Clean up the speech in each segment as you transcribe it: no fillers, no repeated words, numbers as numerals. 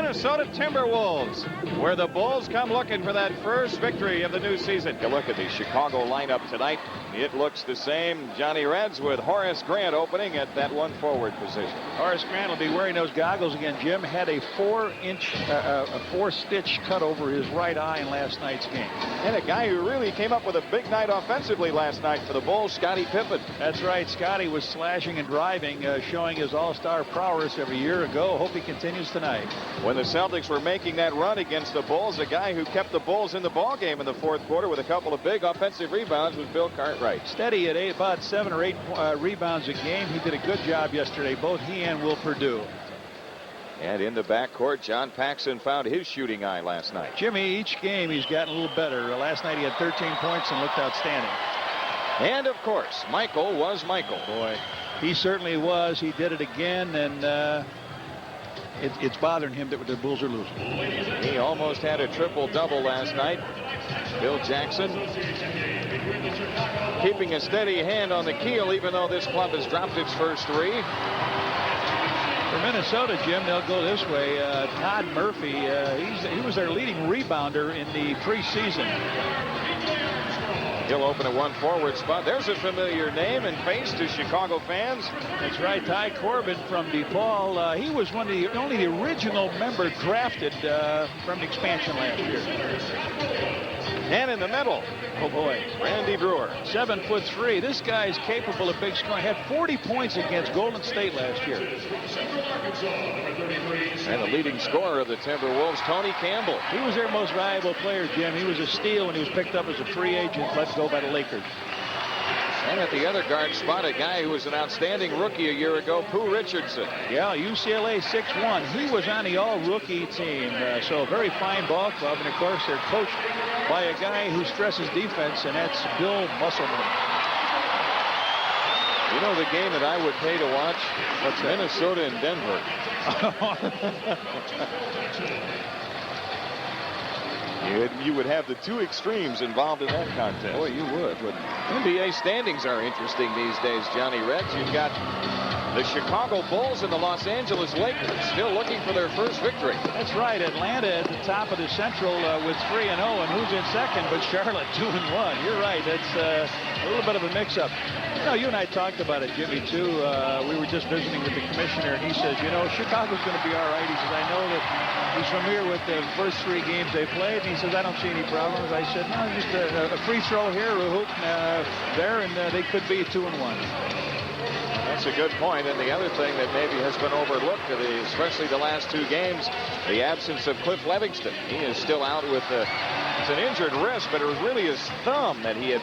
Minnesota Timberwolves, where the Bulls come looking for that first victory of the new season. You look at the Chicago lineup tonight. It looks the same. Johnny Reds with Horace Grant opening at that one forward position. Horace Grant will be wearing those goggles again. Jim had a 4-stitch cut over his right eye in last night's game. And a guy who really came up with a big night offensively last night for the Bulls, Scottie Pippen. That's right. Scottie was slashing and driving, showing his all-star prowess every year ago. Hope he continues tonight. When the Celtics were making that run against the Bulls, a guy who kept the Bulls in the ballgame in the fourth quarter with a couple of big offensive rebounds was Bill Cartwright. Steady at about 7 or 8 rebounds a game. He did a good job yesterday, both he and Will Perdue. And in the backcourt, John Paxson found his shooting eye last night. Jimmy, each game he's gotten a little better. Last night he had 13 points and looked outstanding. And of course, Michael was Michael. Boy, he certainly was. He did it again, and it's bothering him that the Bulls are losing. He almost had a triple-double last night. Bill Jackson keeping a steady hand on the keel, even though this club has dropped its first three. For Minnesota, Jim, they'll go this way. Todd Murphy, he was their leading rebounder in the preseason. He'll open a one forward spot. There's a familiar name and face to Chicago fans. That's right. Ty Corbin from DePaul. He was only the original member drafted from the expansion last year. And in the middle, oh boy, Randy Brewer, 7'3". This guy's capable of big scoring. Had 40 points against Golden State last year. And the leading scorer of the Timberwolves, Tony Campbell. He was their most valuable player, Jim. He was a steal when he was picked up as a free agent, let go by the Lakers. And at the other guard spot, a guy who was an outstanding rookie a year ago, Pooh Richardson. Yeah, UCLA 6'1". He was on the all-rookie team. So a very fine ball club. And, of course, they're coached by a guy who stresses defense, and that's Bill Musselman. You know the game that I would pay to watch? What's Minnesota and Denver. You would have the two extremes involved in that contest. Boy, you would. NBA standings are interesting these days, Johnny Reds. You've got the Chicago Bulls and the Los Angeles Lakers still looking for their first victory. That's right. Atlanta at the top of the Central with 3-0, and who's in second but Charlotte 2-1. You're right. That's a little bit of a mix-up. You know, you and I talked about it, Jimmy, too. We were just visiting with the commissioner, and he says, you know, Chicago's going to be all right. He says, I know that he's familiar with the first 3 games they played, and he says, I don't see any problems. I said, no, just a free throw here, a hoop there, and they could be 2-1. That's a good point. And the other thing that maybe has been overlooked, especially the last 2 games, the absence of Cliff Levingston. He is still out with it's an injured wrist, but it was really his thumb that he had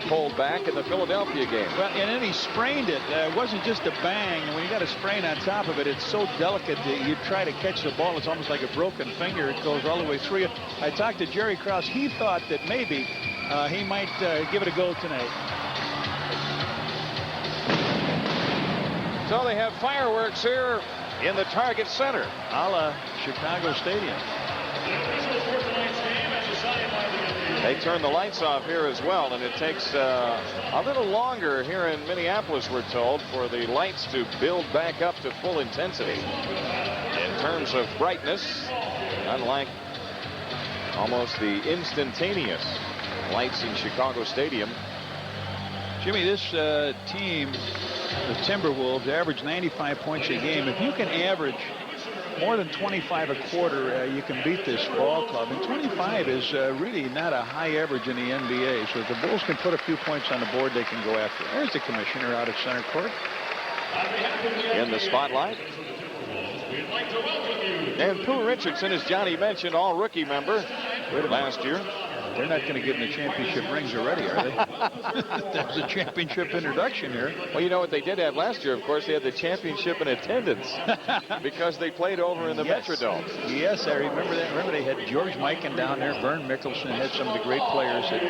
pulled back in the Philadelphia game. Well, and then he sprained it. It wasn't just a bang. And when you got a sprain on top of it, it's so delicate that you try to catch the ball. It's almost like a broken finger. It goes all the way through it. I talked to Jerry Krause. He thought that maybe he might give it a go tonight. So they have fireworks here in the Target Center, a la Chicago Stadium. They turn the lights off here as well, and it takes a little longer here in Minneapolis, we're told, for the lights to build back up to full intensity. In terms of brightness, unlike almost the instantaneous lights in Chicago Stadium. Jimmy, this team, the Timberwolves, average 95 points a game. If you can average more than 25 a quarter, you can beat this ball club. And 25 is really not a high average in the NBA. So if the Bulls can put a few points on the board, they can go after it. There's the commissioner out at center court. In the spotlight. And Pooh Richardson, as Johnny mentioned, all rookie member last year. They're not going to get in the championship rings already, are they? There's a championship introduction here. Well, you know what they did have last year, of course, they had the championship in attendance because they played over in the Metrodome. Yes, I remember that. Remember they had George Mikan down there, Vern Mickelson, had some of the great players that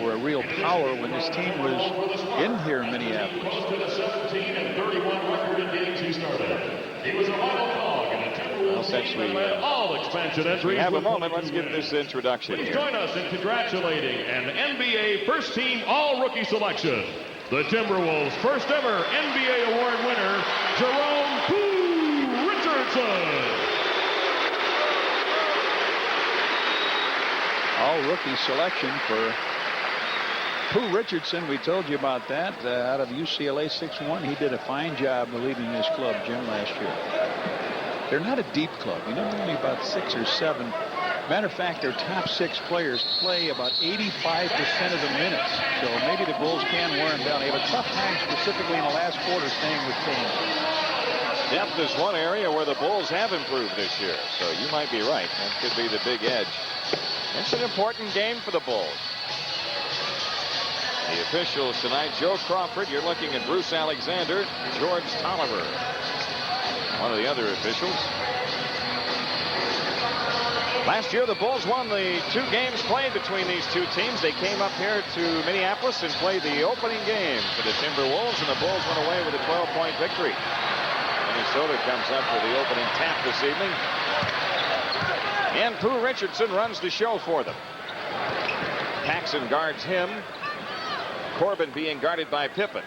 were a real power when this team was in here in Minneapolis. He was a vital cog in essentially all expansion entries. Have a moment. Let's get this introduction Please here. join us in congratulating an NBA first team all-rookie selection. The Timberwolves' first ever NBA award winner, Jerome Pooh Richardson. all-rookie selection for Pooh Richardson. We told you about that. Out of UCLA 6'1". He did a fine job leading this club, Jim, last year. They're not a deep club. You know, only about 6 or 7. Matter of fact, their top 6 players play about 85% of the minutes. So maybe the Bulls can wear them down. They have a tough time, specifically in the last quarter, staying with Kane. Depth is one area where the Bulls have improved this year. So you might be right. That could be the big edge. It's an important game for the Bulls. The officials tonight, Joe Crawford. You're looking at Bruce Alexander, George Tolliver, one of the other officials. Last year, the Bulls won the 2 games played between these 2 teams. They came up here to Minneapolis and played the opening game for the Timberwolves, and the Bulls went away with a 12-point victory. Minnesota comes up for the opening tap this evening. And Pooh Richardson runs the show for them. Paxson guards him. Corbin being guarded by Pippen.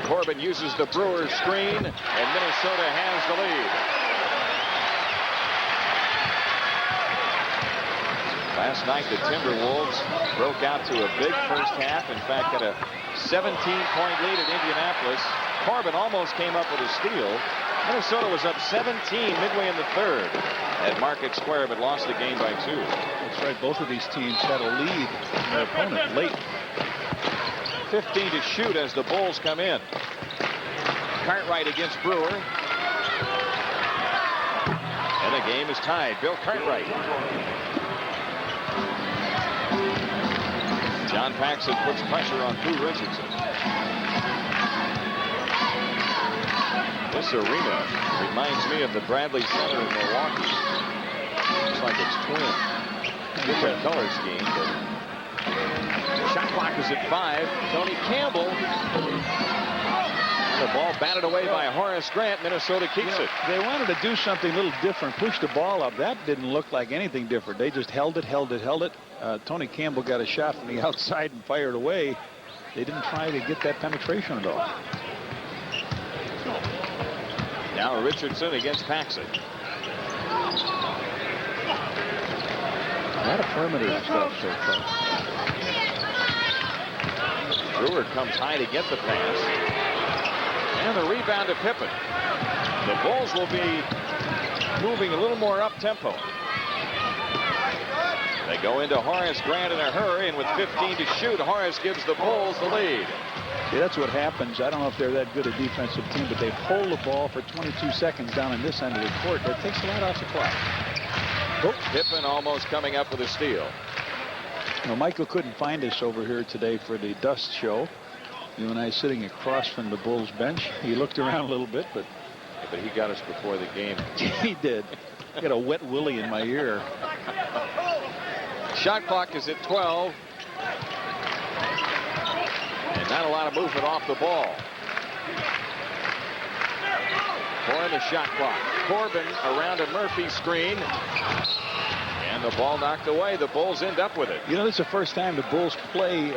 Corbin uses the Brewers screen, and Minnesota has the lead. Last night, the Timberwolves broke out to a big first half. In fact, had a 17-point lead at Indianapolis. Corbin almost came up with a steal. Minnesota was up 17 midway in the 3rd at Market Square, but lost the game by 2. That's right. Both of these teams had a lead in their opponent late. 15 to shoot as the Bulls come in. Cartwright against Brewer. And the game is tied. Bill Cartwright. John Paxson puts pressure on Pooh Richardson. This arena reminds me of the Bradley Center in Milwaukee. Looks like it's twin. Different color scheme, but shot clock is at 5. Tony Campbell. The ball batted away by Horace Grant. Minnesota keeps it. They wanted to do something a little different, push the ball up. That didn't look like anything different. They just held it. Tony Campbell got a shot from the outside and fired away. They didn't try to get that penetration at all. Now Richardson against Paxson. A lot of perimeter stuff so far. Brewer comes high to get the pass. And the rebound to Pippen. The Bulls will be moving a little more up-tempo. They go into Horace Grant in a hurry, and with 15 to shoot, Horace gives the Bulls the lead. Yeah, that's what happens. I don't know if they're that good a defensive team, but they hold the ball for 22 seconds down in this end of the court. That takes a lot off the clock. Oh, Pippen almost coming up with a steal. Now, Michael couldn't find us over here today for the Dust Show. You and I sitting across from the Bulls bench. He looked around a little bit, but he got us before the game. He did. I got a wet willy in my ear. Shot clock is at 12. And not a lot of movement off the ball. For the shot clock. Corbin around a Murphy screen. And the ball knocked away. The Bulls end up with it. You know, this is the first time the Bulls play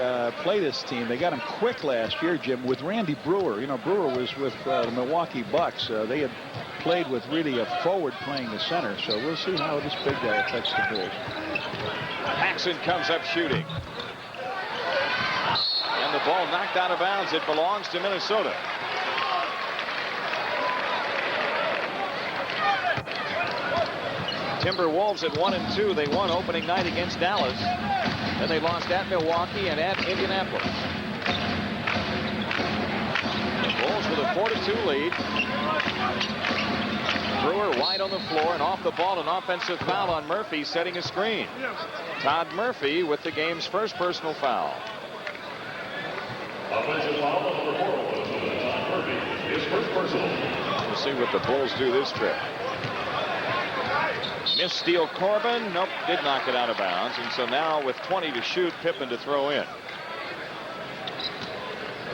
this team. They got him quick last year, Jim, with Randy Brewer. You know, Brewer was with the Milwaukee Bucks. They had played with really a forward playing the center. So we'll see how this big guy affects the Bulls. Paxson comes up shooting. And the ball knocked out of bounds. It belongs to Minnesota. Timberwolves at 1-2. They won opening night against Dallas. Then they lost at Milwaukee and at Indianapolis. The Bulls with a 4-2 lead. Brewer wide on the floor, and off the ball, an offensive foul on Murphy, setting a screen. Todd Murphy with the game's first personal foul. Offensive foul on number 4 on Todd Murphy. His first personal. We'll see what the Bulls do this trip. Missed steal Corbin. Nope, did knock it out of bounds. And so now with 20 to shoot, Pippen to throw in.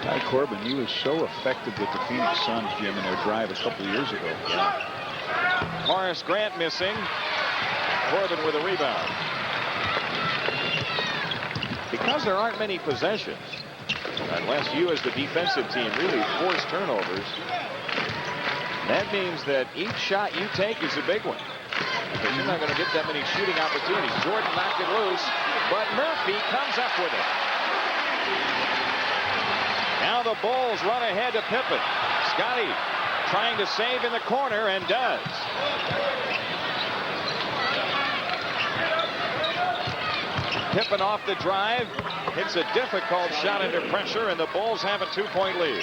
Ty Corbin, he was so effective with the Phoenix Suns, Jim, in their drive a couple of years ago. Yeah. Horace Grant missing. Corbin with a rebound. Because there aren't many possessions, unless you as the defensive team really force turnovers, that means that each shot you take is a big one. Because you're not going to get that many shooting opportunities. Jordan knocked it loose, but Murphy comes up with it. Now the Bulls run ahead to Pippen. Scotty trying to save in the corner and does. Pippen off the drive. Hits a difficult shot under pressure, and the Bulls have a 2-point lead.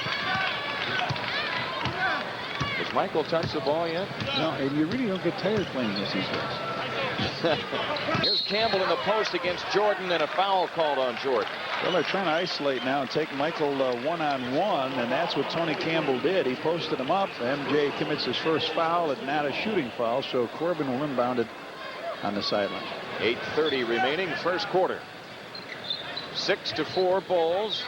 Has Michael touched the ball yet? No, and you really don't get tired playing this these days. Here's Campbell in the post against Jordan, and a foul called on Jordan. Well, they're trying to isolate now and take Michael one-on-one, and that's what Tony Campbell did. He posted him up. MJ commits his first foul, and not a shooting foul, so Corbin will inbound it on the sideline. 8:30 remaining, first quarter. 6-4 Bulls.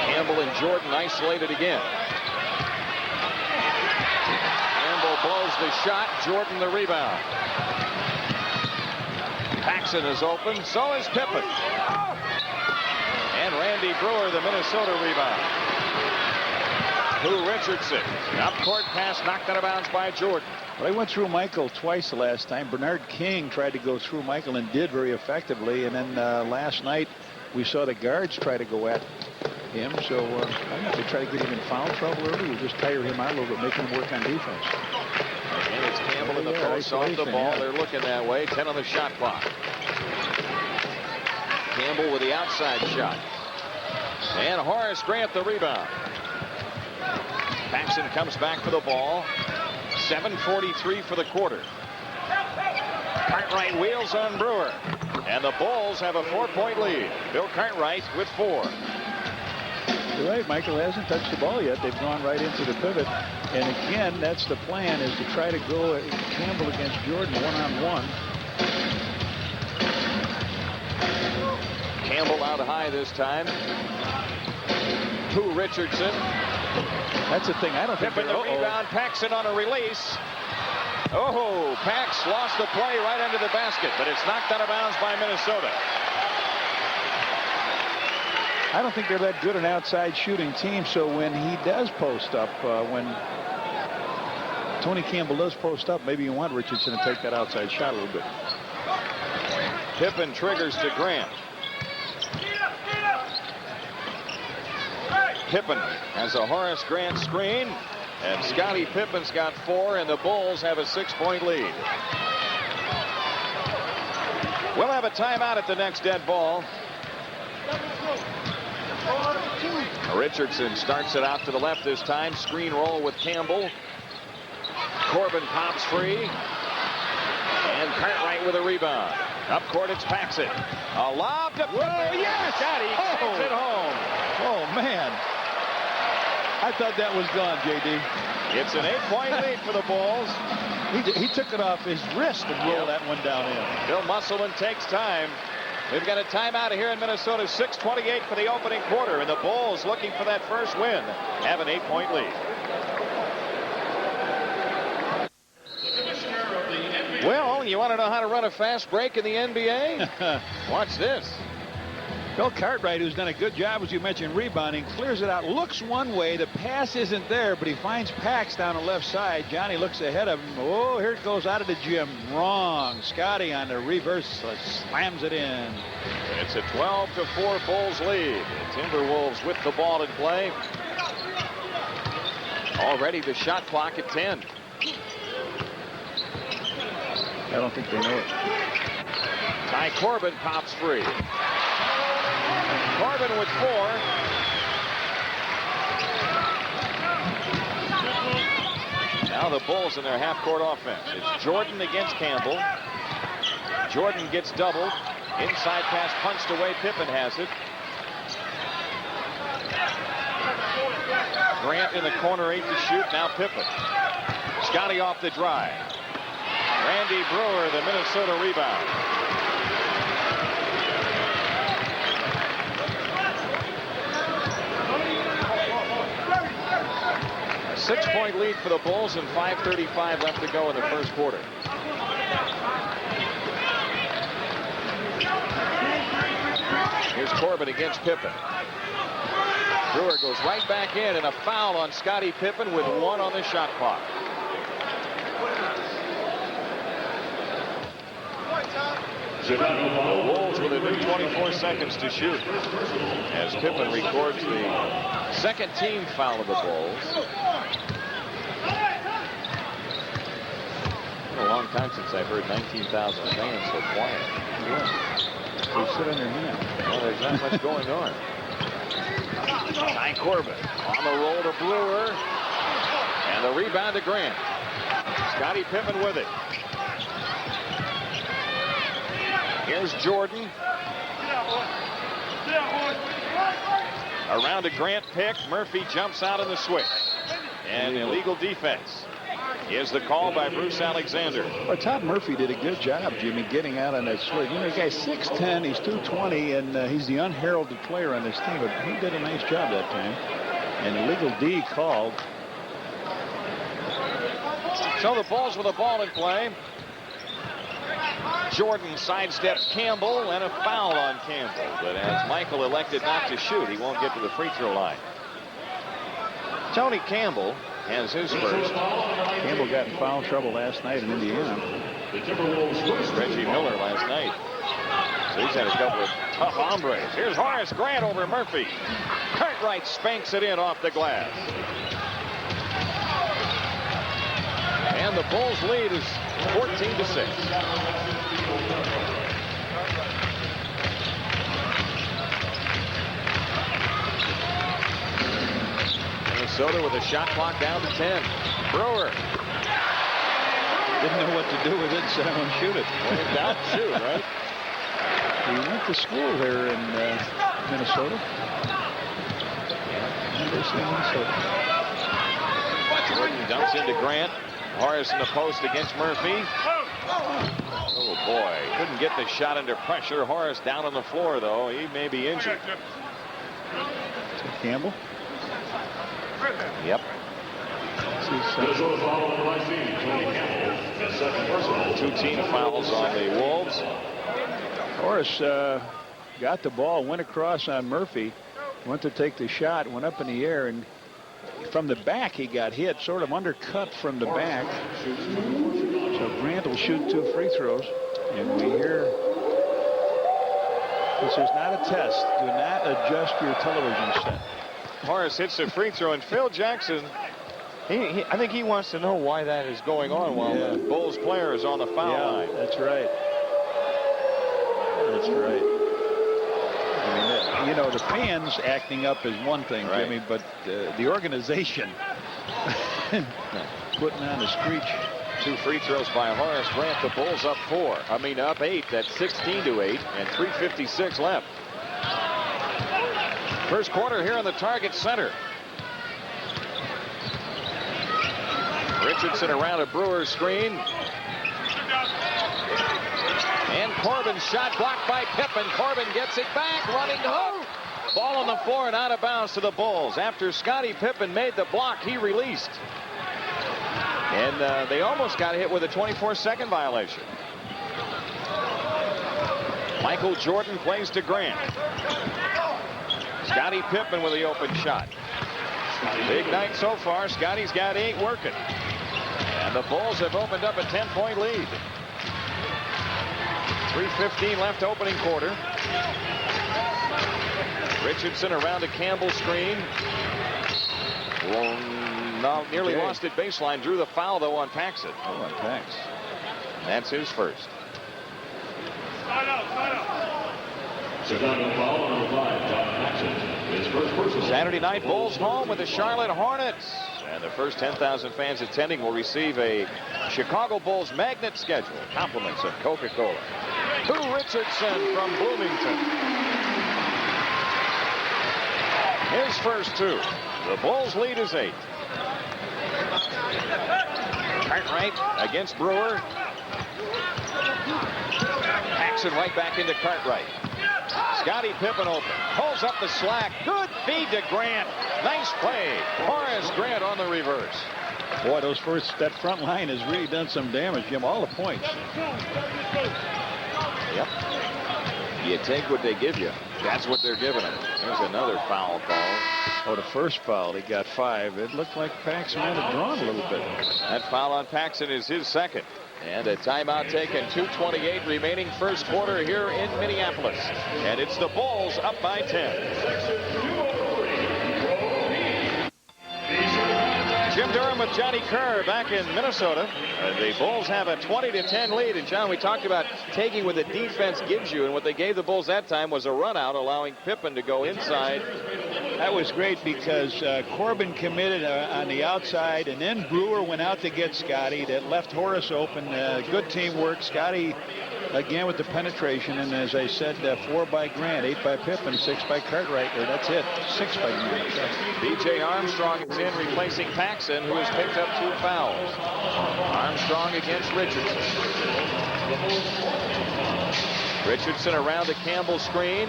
Campbell and Jordan isolated again. Campbell blows the shot. Jordan the rebound. Paxson is open. So is Pippen. And Randy Brewer, the Minnesota rebound. Richardson. Up court pass knocked out of bounds by Jordan. Well, they went through Michael twice the last time. Bernard King tried to go through Michael and did very effectively. And then last night we saw the guards try to go at him. So I don't know if they try to get him in foul trouble early or just tire him out a little bit, make him work on defense. And it's Campbell in the post off the ball. They're looking that way. 10 on the shot clock. Campbell with the outside shot. And Horace Grant the rebound. Paxson comes back for the ball. 7:43 for the quarter. Cartwright wheels on Brewer. And the Bulls have a 4-point lead. Bill Cartwright with 4. You're right, Michael hasn't touched the ball yet. They've gone right into the pivot. And again, that's the plan, is to try to go Campbell against Jordan one-on-one. Campbell out high this time. Richardson. That's the thing. I don't think Pippen the rebound. Paxson on a release. Oh, Pax lost the play right under the basket, but it's knocked out of bounds by Minnesota. I don't think they're that good an outside shooting team, so when he does post up, when Tony Campbell does post up, maybe you want Richardson to take that outside shot a little bit. Pippen triggers to Grant. Pippen has a Horace Grant screen, and Scottie Pippen's got 4, and the Bulls have a 6-point lead. We'll have a timeout at the next dead ball. Richardson starts it out to the left this time. Screen roll with Campbell. Corbin pops free. And Cartwright with a rebound. Up court, it's Paxson. A lob to Pippen. Yes! Scotty takes it home. Oh, man. I thought that was gone, J.D. It's an 8-point lead for the Bulls. He took it off his wrist and rolled that one down in. Bill Musselman takes time. We've got a timeout here in Minnesota. 6:28 for the opening quarter, and the Bulls, looking for that first win, have an 8-point lead. Well, you want to know how to run a fast break in the NBA? Watch this. Bill Cartwright, who's done a good job, as you mentioned, rebounding, clears it out, looks one way. The pass isn't there, but he finds Pax down the left side. Johnny looks ahead of him. Oh, here it goes out of the gym. Wrong. Scotty on the reverse slams it in. It's a 12-4 Bulls lead. The Timberwolves with the ball in play. Already the shot clock at 10. I don't think they know it. Ty Corbin pops free. Corbin with 4. Now the Bulls in their half-court offense. It's Jordan against Campbell. Jordan gets doubled. Inside pass punched away. Pippen has it. Grant in the corner, 8 to shoot. Now Pippen. Scotty off the drive. Randy Brewer, the Minnesota rebound. A 6-point lead for the Bulls and 5:35 left to go in the first quarter. Here's Corbin against Pippen. Brewer goes right back in, and a foul on Scottie Pippen with 1 on the shot clock. The Wolves with a new 24 seconds to shoot as Pippen records the second team foul of the Bulls. It's been a long time since I've heard 19,000 fans so quiet. Yeah. They sit on their hands. Well, there's not much going on. Ty Corbin on the roll to Brewer. And the rebound to Grant. Scottie Pippen with it. Here's Jordan. Around a Grant pick. Murphy jumps out in the switch. And illegal defense is the call by Bruce Alexander. Well, Todd Murphy did a good job, Jimmy, getting out on that switch. You know, the guy's 6'10", he's 220, and he's the unheralded player on this team, but he did a nice job that time. And illegal D called. So the Bulls with the ball in play. Jordan sidesteps Campbell, and a foul on Campbell. But as Michael elected not to shoot, he won't get to the free throw line. Tony Campbell has his first. Campbell got in foul trouble last night in Indiana. Reggie Miller last night. So he's had a couple of tough hombres. Here's Horace Grant over Murphy. Cartwright spanks it in off the glass. And the Bulls lead is 14-6. Minnesota with a shot clock down to 10. Brewer. Didn't know what to do with it, so I'm going to shoot it. Well, down to shoot, right? He went to school there in Minnesota. University of Minnesota. Jordan dumps into Grant. Horace in the post against Murphy. Oh, boy. Couldn't get the shot under pressure. Horace down on the floor, though. He may be injured. Campbell? Yep. Two team fouls on the Wolves. Horace got the ball, went across on Murphy, went to take the shot, went up in the air, and from the back he got hit, sort of undercut from the back. So Grant will shoot 2 free throws, and we hear this is not a test. Do not adjust your television set. Horace hits a free throw, and Phil Jackson, I think he wants to know why that is going on while the Bulls player is on the foul line. That's right. That's right. I mean, you know, the fans acting up is one thing, right, Jimmy, but the organization putting on a screech. 2 free throws by Horace Grant. The Bulls up 8. That's 16-8, and 3:56 left. First quarter here in the Target Center. Richardson around a Brewer screen. And Corbin's shot blocked by Pippen. Corbin gets it back, running home. Ball on the floor and out of bounds to the Bulls. After Scottie Pippen made the block, he released. And they almost got hit with a 24-second violation. Michael Jordan plays to Grant. Scottie Pippen with the open shot. Big night so far. Scottie's got 8 working. And the Bulls have opened up a 10-point lead. 3:15 left opening quarter. Richardson around a Campbell screen. Nearly lost it baseline. Drew the foul, though, on Paxson. Oh, on Pax. That's his first. Saturday night, Bulls home with the Charlotte Hornets. And the first 10,000 fans attending will receive a Chicago Bulls magnet schedule. Compliments of Coca-Cola. To Richardson from Bloomington. His first 2. The Bulls lead is 8. Cartwright against Brewer. Paxson right back into Cartwright. Scottie Pippen open. Pulls up the slack. Good feed to Grant. Nice play. Horace Grant on the reverse. Boy, that front line has really done some damage, Jim. All the points. Yep. You take what they give you. That's what they're giving him. There's another foul call. Oh, the first foul, he got 5. It looked like Paxson might have drawn a little bit. That foul on Paxson is his second. And a timeout taken. 2:28 remaining first quarter here in Minneapolis. And it's the Bulls up by 10. Jim Durham with Johnny Kerr back in Minnesota. The Bulls have a 20-10 lead. And John, we talked about taking what the defense gives you, and what they gave the Bulls that time was a run out, allowing Pippen to go inside. That was great because Corbin committed on the outside, and then Brewer went out to get Scotty. That left Horace open. Good teamwork. Scotty again with the penetration, and as I said, 4 by Grant, 8 by Pippen, 6 by Cartwright. Or that's it, 6 by Grant. B.J. Armstrong is in, replacing Paxson, who has picked up 2 fouls. Armstrong against Richardson. Richardson around the Campbell screen.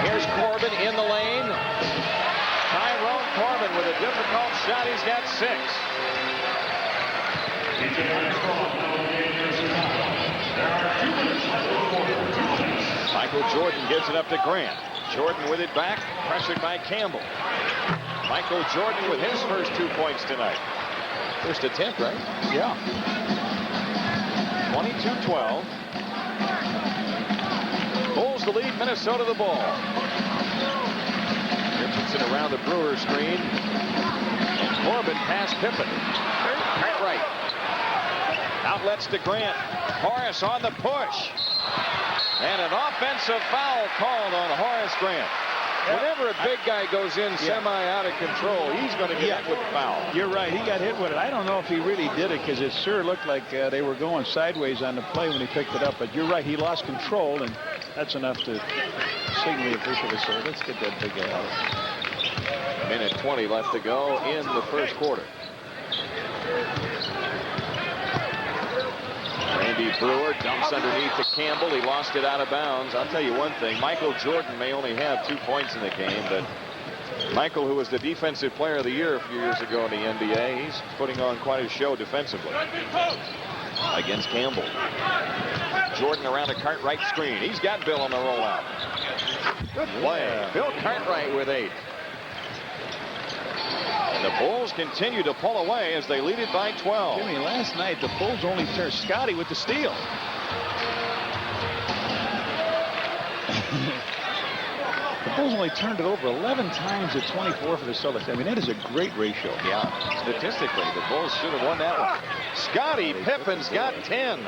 Here's Corbin in the lane. Tyrone Corbin with a difficult shot. He's got 6. Michael Jordan gives it up to Grant. Jordan with it back, pressured by Campbell. Michael Jordan with his first 2 points tonight. First attempt, right? Yeah. 22-12. Bulls the lead, Minnesota the ball. Richardson around the Brewer screen. And Corbin past Pippen. Cartwright. Outlets to Grant. Horace on the push. And an offensive foul called on Horace Grant. Whenever a big guy goes in semi out of control, he's going to get hit with a foul. You're right. He got hit with it. I don't know if he really did it because it sure looked like they were going sideways on the play when he picked it up. But you're right. He lost control, and that's enough to signal the official to say, let's get that big guy out. Minute 20 left to go in the first quarter. Randy Brewer dumps underneath to Campbell. He lost it out of bounds. I'll tell you one thing. Michael Jordan may only have 2 points in the game, but Michael, who was the defensive player of the year a few years ago in the NBA, he's putting on quite a show defensively against Campbell. Jordan around a Cartwright screen. He's got Bill on the rollout. Good play. Bill Cartwright with 8. And the Bulls continue to pull away as they lead it by 12. Jimmy, last night the Bulls only turned Scotty with the steal. The Bulls only turned it over 11 times at 24 for the Celtics. I mean, that is a great ratio. Yeah, statistically, the Bulls should have won that one. Scotty Pippen's got 10.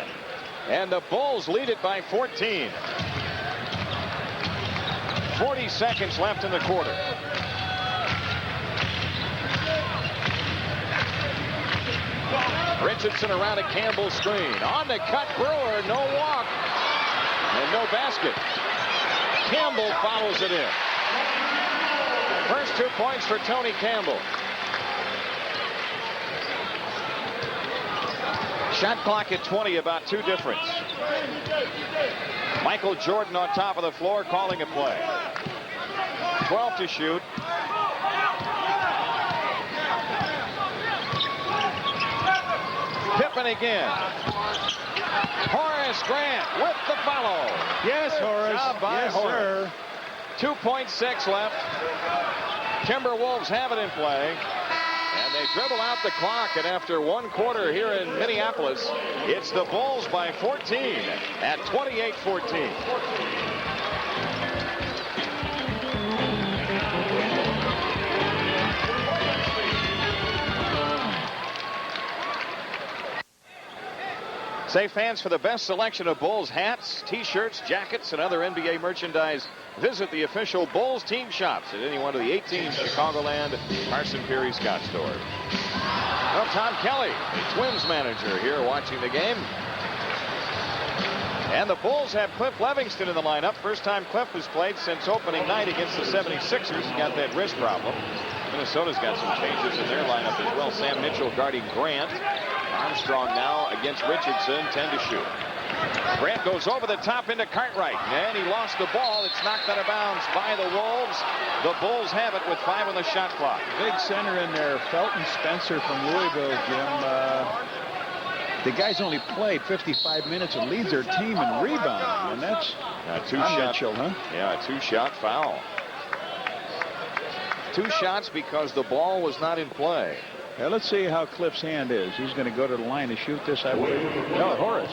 And the Bulls lead it by 14. 40 seconds left in the quarter. Richardson around a Campbell screen. On the cut, Brewer, no walk. And no basket. Campbell follows it in. First 2 points for Tony Campbell. Shot clock at 20, about 2 difference. Michael Jordan on top of the floor calling a play. 12 to shoot. Pippen again. Horace Grant with the follow. Yes, Horace. Job by yes, Horace. sir. 2.6 left. Timberwolves have it in play. And they dribble out the clock. And after 1 quarter here in Minneapolis, it's the Bulls by 14 at 28-14. Say, fans, for the best selection of Bulls hats, T-shirts, jackets, and other NBA merchandise, visit the official Bulls team shops at any one of the 18 Chicagoland Carson Peary Scott stores. Well, Tom Kelly, the Twins manager, here watching the game. And the Bulls have Cliff Livingston in the lineup. First time Cliff has played since opening night against the 76ers. He got that wrist problem. Minnesota's got some changes in their lineup as well. Sam Mitchell guarding Grant. Armstrong now against Richardson, 10 to shoot. Grant goes over the top into Cartwright, and he lost the ball. It's knocked out of bounds by the Wolves. The Bulls have it with 5 on the shot clock. Big center in there, Felton Spencer from Louisville, Jim. The guy's only played 55 minutes and leads their team in rebounding, and that's Two-shot. Mitchell, huh? Yeah, a two-shot foul. 2 shots because the ball was not in play. Now let's see how Cliff's hand is. He's going to go to the line to shoot this, I believe. No, Horace.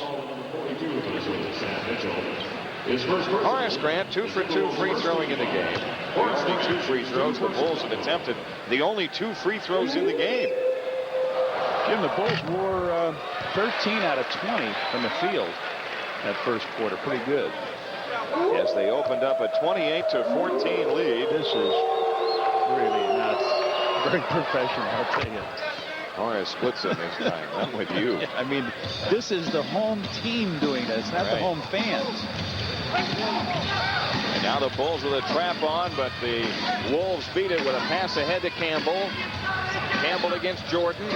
Horace Grant, 2 for 2 free throwing in the game. The only 2 free throws the Bulls had attempted. The only 2 free throws in the game. Jim, the Bulls were 13 out of 20 from the field that first quarter. Pretty good. As they opened up a 28-14 lead. This is really not very professional, I'll tell you. Horace splits him this time. I'm with you. I mean, this is the home team doing this, not the home fans. And now the Bulls with a trap on, but the Wolves beat it with a pass ahead to Campbell. Campbell against Jordan.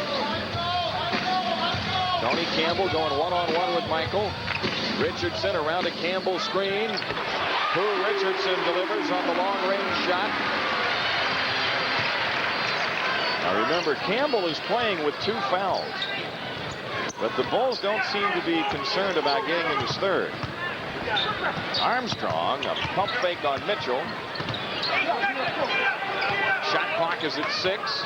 Tony Campbell going one-on-one with Michael. Richardson around a Campbell screen. Who Richardson delivers on the long-range shot. Now remember, Campbell is playing with 2 fouls. But the Bulls don't seem to be concerned about getting in his third. Armstrong, a pump fake on Mitchell. Shot clock is at 6.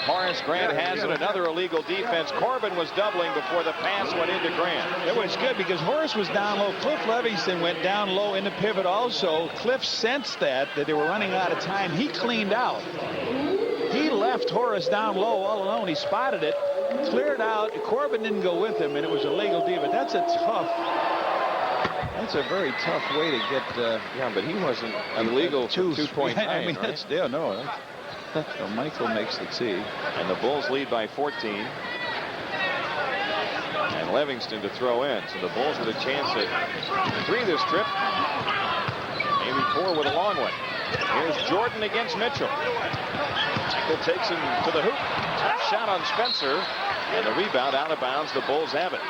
Horace Grant has it. Another illegal defense. Corbin was doubling before the pass went into Grant. It was good because Horace was down low. Cliff Livingston went down low in the pivot also. Cliff sensed that they were running out of time. He cleaned out. He left Horace down low all alone. He spotted it, cleared out. Corbin didn't go with him, and it was a legal D. But that's a very tough way to get. Yeah, but he wasn't illegal for 2.9. I mean, right? that's no. So Michael makes the tee. And the Bulls lead by 14. And Livingston to throw in. So the Bulls with a chance at 3 this trip. Maybe 4 with a long one. Here's Jordan against Mitchell. Michael takes him to the hoop. Top shot on Spencer. And the rebound out of bounds. The Bulls have it.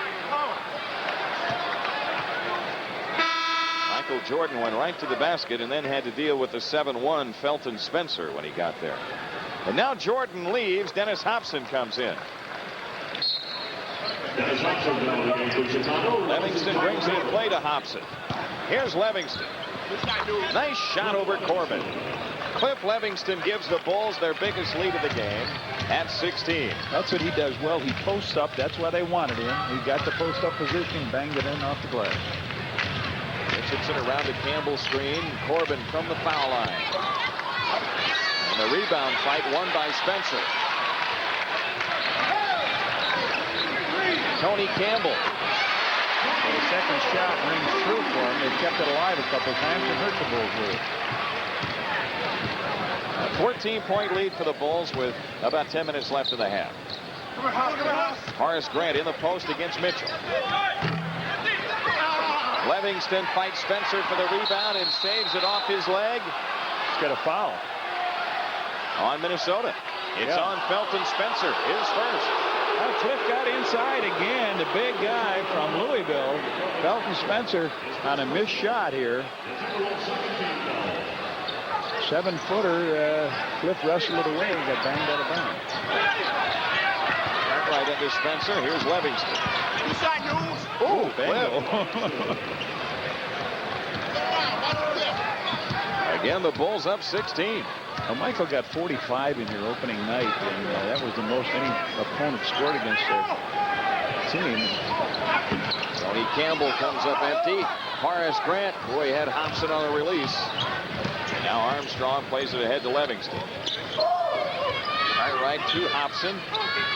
Michael Jordan went right to the basket and then had to deal with the 7-1 Felton Spencer when he got there. And now Jordan leaves. Dennis Hobson comes in. Livingston brings it in play to Hobson. Here's Livingston. Nice shot over Corbin. Cliff Livingston gives the Bulls their biggest lead of the game at 16. That's what he does well. He posts up. That's why they wanted him. He got the post-up position, banged it in off the glass. Richardson around the Campbell screen. Corbin from the foul line. And the rebound fight won by Spencer. Tony Campbell. Well, the second shot rings true for him. They kept it alive a couple times and hurt the Bulls with it. A 14-point lead for the Bulls with about 10 minutes left in the half. Horace Grant in the post against Mitchell. Livingston fights Spencer for the rebound and saves it off his leg. He's got a foul on Minnesota. It's on Felton Spencer, his first. Well, Cliff got inside again. The big guy from Louisville, Felton Spencer, on a missed shot here. 7-footer. Cliff wrestled it away and got banged out of bounds. Right under Spencer. Here's Livingston. Inside news. Oh, bingo. Again, the Bulls up 16. Well, Michael got 45 in your opening night, and that was the most any opponent scored against their team. Tony Campbell comes up empty. Horace Grant, boy, he had Hobson on the release. Now Armstrong plays it ahead to Livingston. Right to Hobson.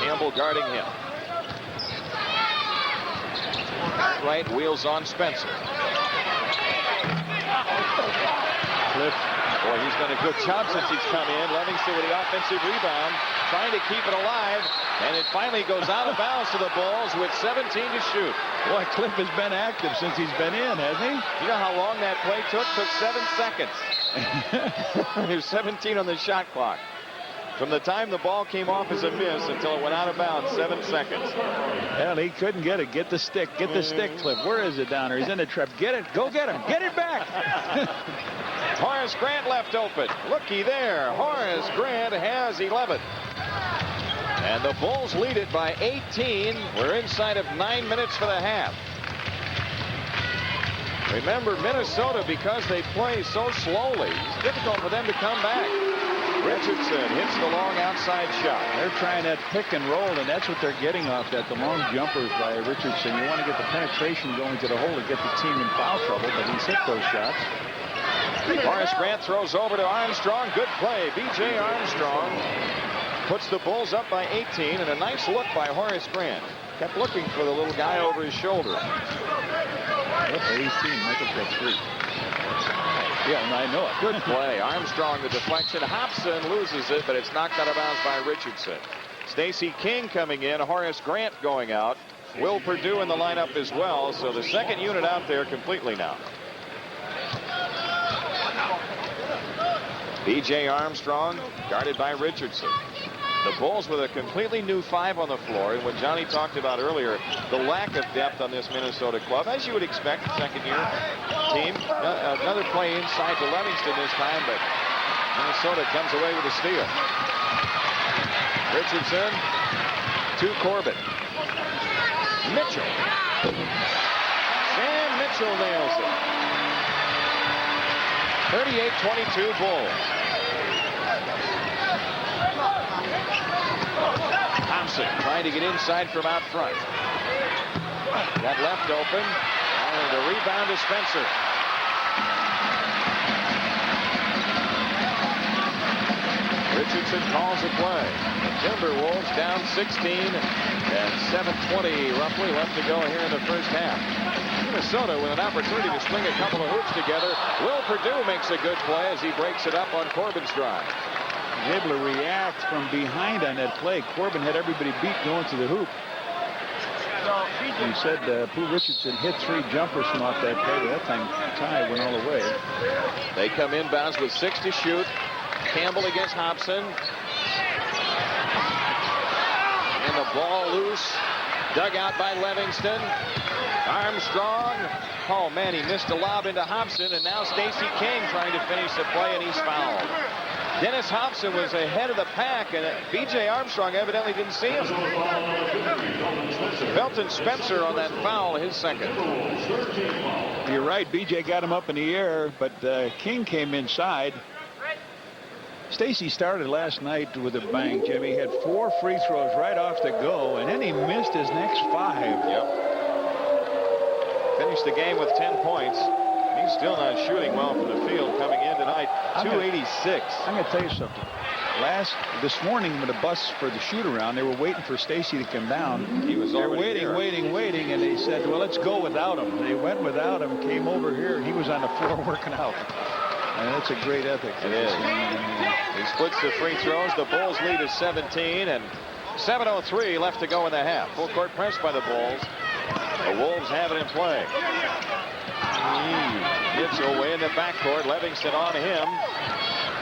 Campbell guarding him. Right wheels on Spencer. Cliff. Boy, he's done a good job since he's come in. Livingston with the offensive rebound, trying to keep it alive, and it finally goes out of bounds to the Bulls with 17 to shoot. Boy, Cliff has been active since he's been in, hasn't he? You know how long that play took? Took 7 seconds. There's 17 on the shot clock. From the time the ball came off as a miss until it went out of bounds, 7 seconds. Hell, he couldn't get it. Get the stick. Get the stick, Cliff. Where is it down there? He's in the trap. Get it. Go get him. Get it back. Horace Grant left open. Looky there. Horace Grant has 11. And the Bulls lead it by 18. We're inside of 9 minutes for the half. Remember, Minnesota, because they play so slowly, it's difficult for them to come back. Richardson hits the long outside shot. They're trying that pick and roll, and that's what they're getting off that, the long jumpers by Richardson. You want to get the penetration going to the hole to get the team in foul trouble, but he's hit those shots. Horace Grant throws over to Armstrong. Good play. B.J. Armstrong puts the Bulls up by 18, and a nice look by Horace Grant. Kept looking for the little guy over his shoulder. Yep, 18. Michael got 3. Yeah, and I know it. Good play. Armstrong, the deflection. Hobson loses it, but it's knocked out of bounds by Richardson. Stacey King coming in. Horace Grant going out. Will Perdue in the lineup as well. So the second unit out there completely now. B.J. Armstrong guarded by Richardson. The Bulls with a completely new 5 on the floor, and what Johnny talked about earlier, the lack of depth on this Minnesota club, as you would expect, second-year team. Another play inside to Livingston this time, but Minnesota comes away with a steal. Richardson to Corbett. Mitchell. Sam Mitchell nails it. 38-22 Bulls. Thompson trying to get inside from out front. Got left open. And the rebound to Spencer. Richardson calls a play. The Timberwolves down 16 and 7:20 roughly left to go here in the first half. Minnesota with an opportunity to string a couple of hoops together. Will Perdue makes a good play as he breaks it up on Corbin's drive. He's able to react from behind on that play. Corbin had everybody beat going to the hoop. He said Pooh Richardson hit 3 jumpers from off that play. That time Ty went all the way. They come inbounds with 6 to shoot. Campbell against Hobson. And the ball loose. Dug out by Livingston. Armstrong. Oh, man, he missed a lob into Hobson. And now Stacey King trying to finish the play, and he's fouled. Dennis Hobson was ahead of the pack, and B.J. Armstrong evidently didn't see him. Belton Spencer on that foul, his second. You're right. B.J. got him up in the air, but King came inside. Stacey started last night with a bang, Jimmy. He had 4 free throws right off the go, and then he missed his next 5. Yep. Finished the game with 10 points. He's still not shooting well from the field coming in tonight. 286. I'm going to tell you something. This morning when the bus for the shoot around, they were waiting for Stacey to come down. He was already waiting, and they said, well, let's go without him. They went without him, came over here, and he was on the floor working out. And that's a great ethic. It is. He splits the free throws. The Bulls lead is 17, and 7:03 left to go in the half. Full court press by the Bulls. The Wolves have it in play. Mitchell way in the backcourt. Livingston on him.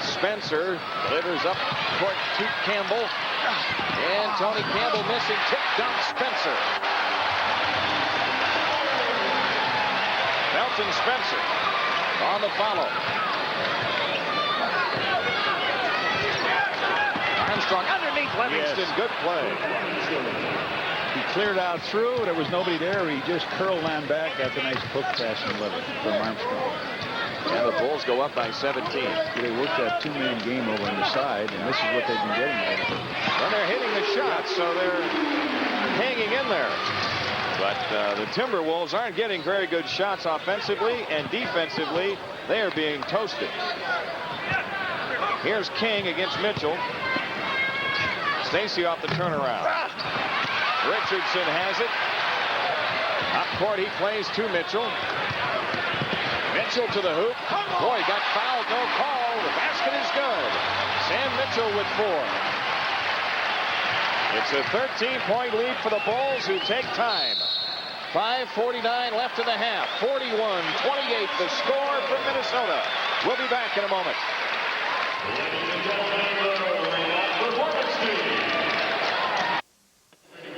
Spencer delivers up court to Campbell. And Tony Campbell missing. Tip dump Spencer. Belton Spencer on the follow. Armstrong underneath Livingston. Yes. Good play. He cleared out through. There was nobody there. He just curled on back. Got the nice hook pass from Armstrong. And the Bulls go up by 17. They worked that 2-man game over on the side, and this is what they've been getting at. Well, they're hitting the shots, so they're hanging in there. But the Timberwolves aren't getting very good shots offensively, and defensively, they are being toasted. Here's King against Mitchell. Stacey off the turnaround. Richardson has it. Up court, he plays to Mitchell. Mitchell to the hoop. Boy, got fouled, no call. The basket is good. Sam Mitchell with 4. It's a 13-point lead for the Bulls, who take time. 5:49 left in the half. 41-28 the score from Minnesota. We'll be back in a moment. Ladies and gentlemen, the performance team.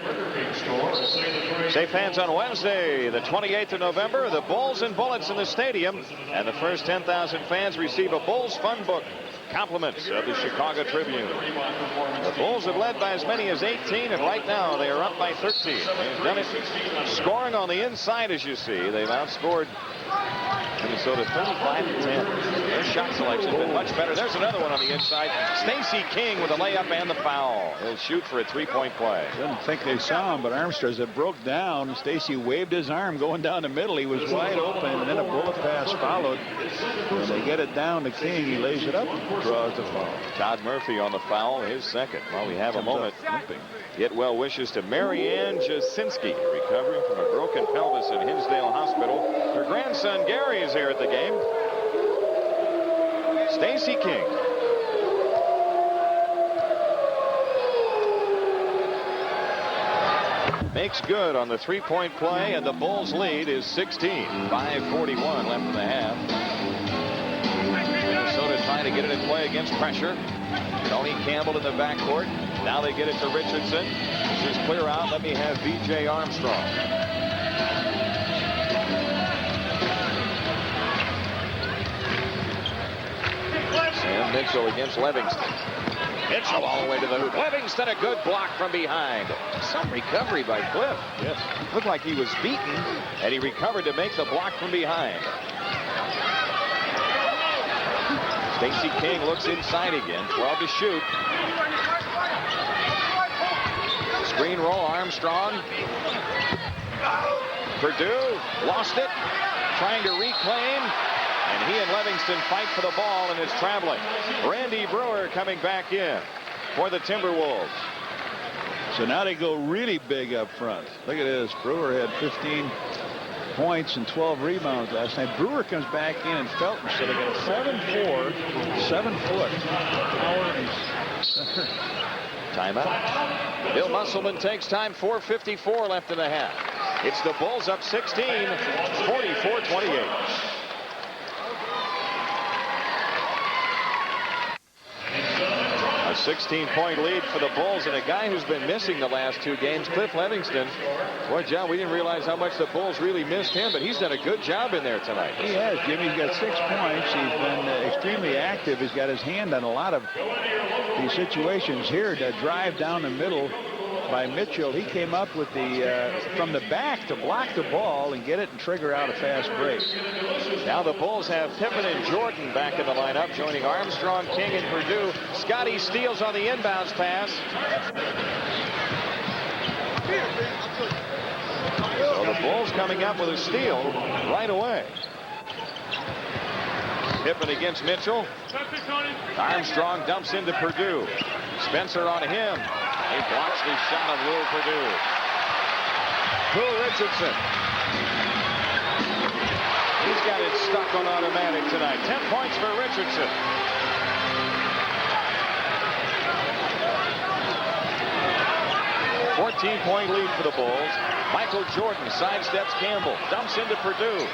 Burger King store, say the phrase. Shake hands on Wednesday, the 28th of November. The Bulls and Bullets in the stadium. And the first 10,000 fans receive a Bulls Fun Book. Compliments of the Chicago Tribune. The Bulls have led by as many as 18, and right now they are up by 13. They've done it scoring on the inside, as you see. They've outscored Minnesota 35-10. Their shot selection has been much better. There's another one on the inside. Stacey King with a layup and the foul. He'll shoot for a three-point play. Didn't think they saw him, but Armstrong, as it broke down, Stacey waved his arm going down the middle. He was wide open, and then a bullet pass followed. When they get it down to King, he lays it up and draws the foul. Todd Murphy on the foul, his second. While we have a moment, get well wishes to Marianne Jasinski, recovering from a broken pelvis in Hinsdale Hospital. Her grandson Gary is here at the game. Stacey King. Makes good on the three-point play, and the Bulls lead is 16. 5:41 left in the half. Minnesota trying to get it in play against pressure. Tony Campbell in the backcourt. Now they get it to Richardson. This is clear out. Let me have B.J. Armstrong. Sam Mitchell against Livingston. Mitchell all the way to the hoop. Livingston, a good block from behind. Some recovery by Cliff. Yes. Looked like he was beaten, and he recovered to make the block from behind. Stacey King looks inside again. 12 to shoot. Screen roll, Armstrong. Purdue lost it. Trying to reclaim. And he and Livingston fight for the ball, and it's traveling. Randy Brewer coming back in for the Timberwolves. So now they go really big up front. Look at this. Brewer had 15 points and 12 rebounds last night. Brewer comes back in, and Felton, so they got a 7'4", 7-foot power and center. Timeout. Bill Musselman takes time. 4:54 left in the half. It's the Bulls up 16, 44-28. A 16-point lead for the Bulls, and a guy who's been missing the last two games, Cliff Livingston. Boy, John, we didn't realize how much the Bulls really missed him, but he's done a good job in there tonight. He has, Jimmy. He's got 6 points. He's been extremely active. He's got his hand on a lot of these situations here. To drive down the middle by Mitchell, he came up with the from the back to block the ball and get it and trigger out a fast break. Now the Bulls have Pippen and Jordan back in the lineup, joining Armstrong, King, and Purdue. Scotty steals on the inbounds pass. So the Bulls coming up with a steal right away. Pippen against Mitchell. Armstrong dumps into Purdue. Spencer on him. He blocks the shot of Will Purdue. Will Richardson. He's got it stuck on automatic tonight. 10 points for Richardson. A 14-point lead for the Bulls. Michael Jordan sidesteps Campbell. Dumps into Purdue.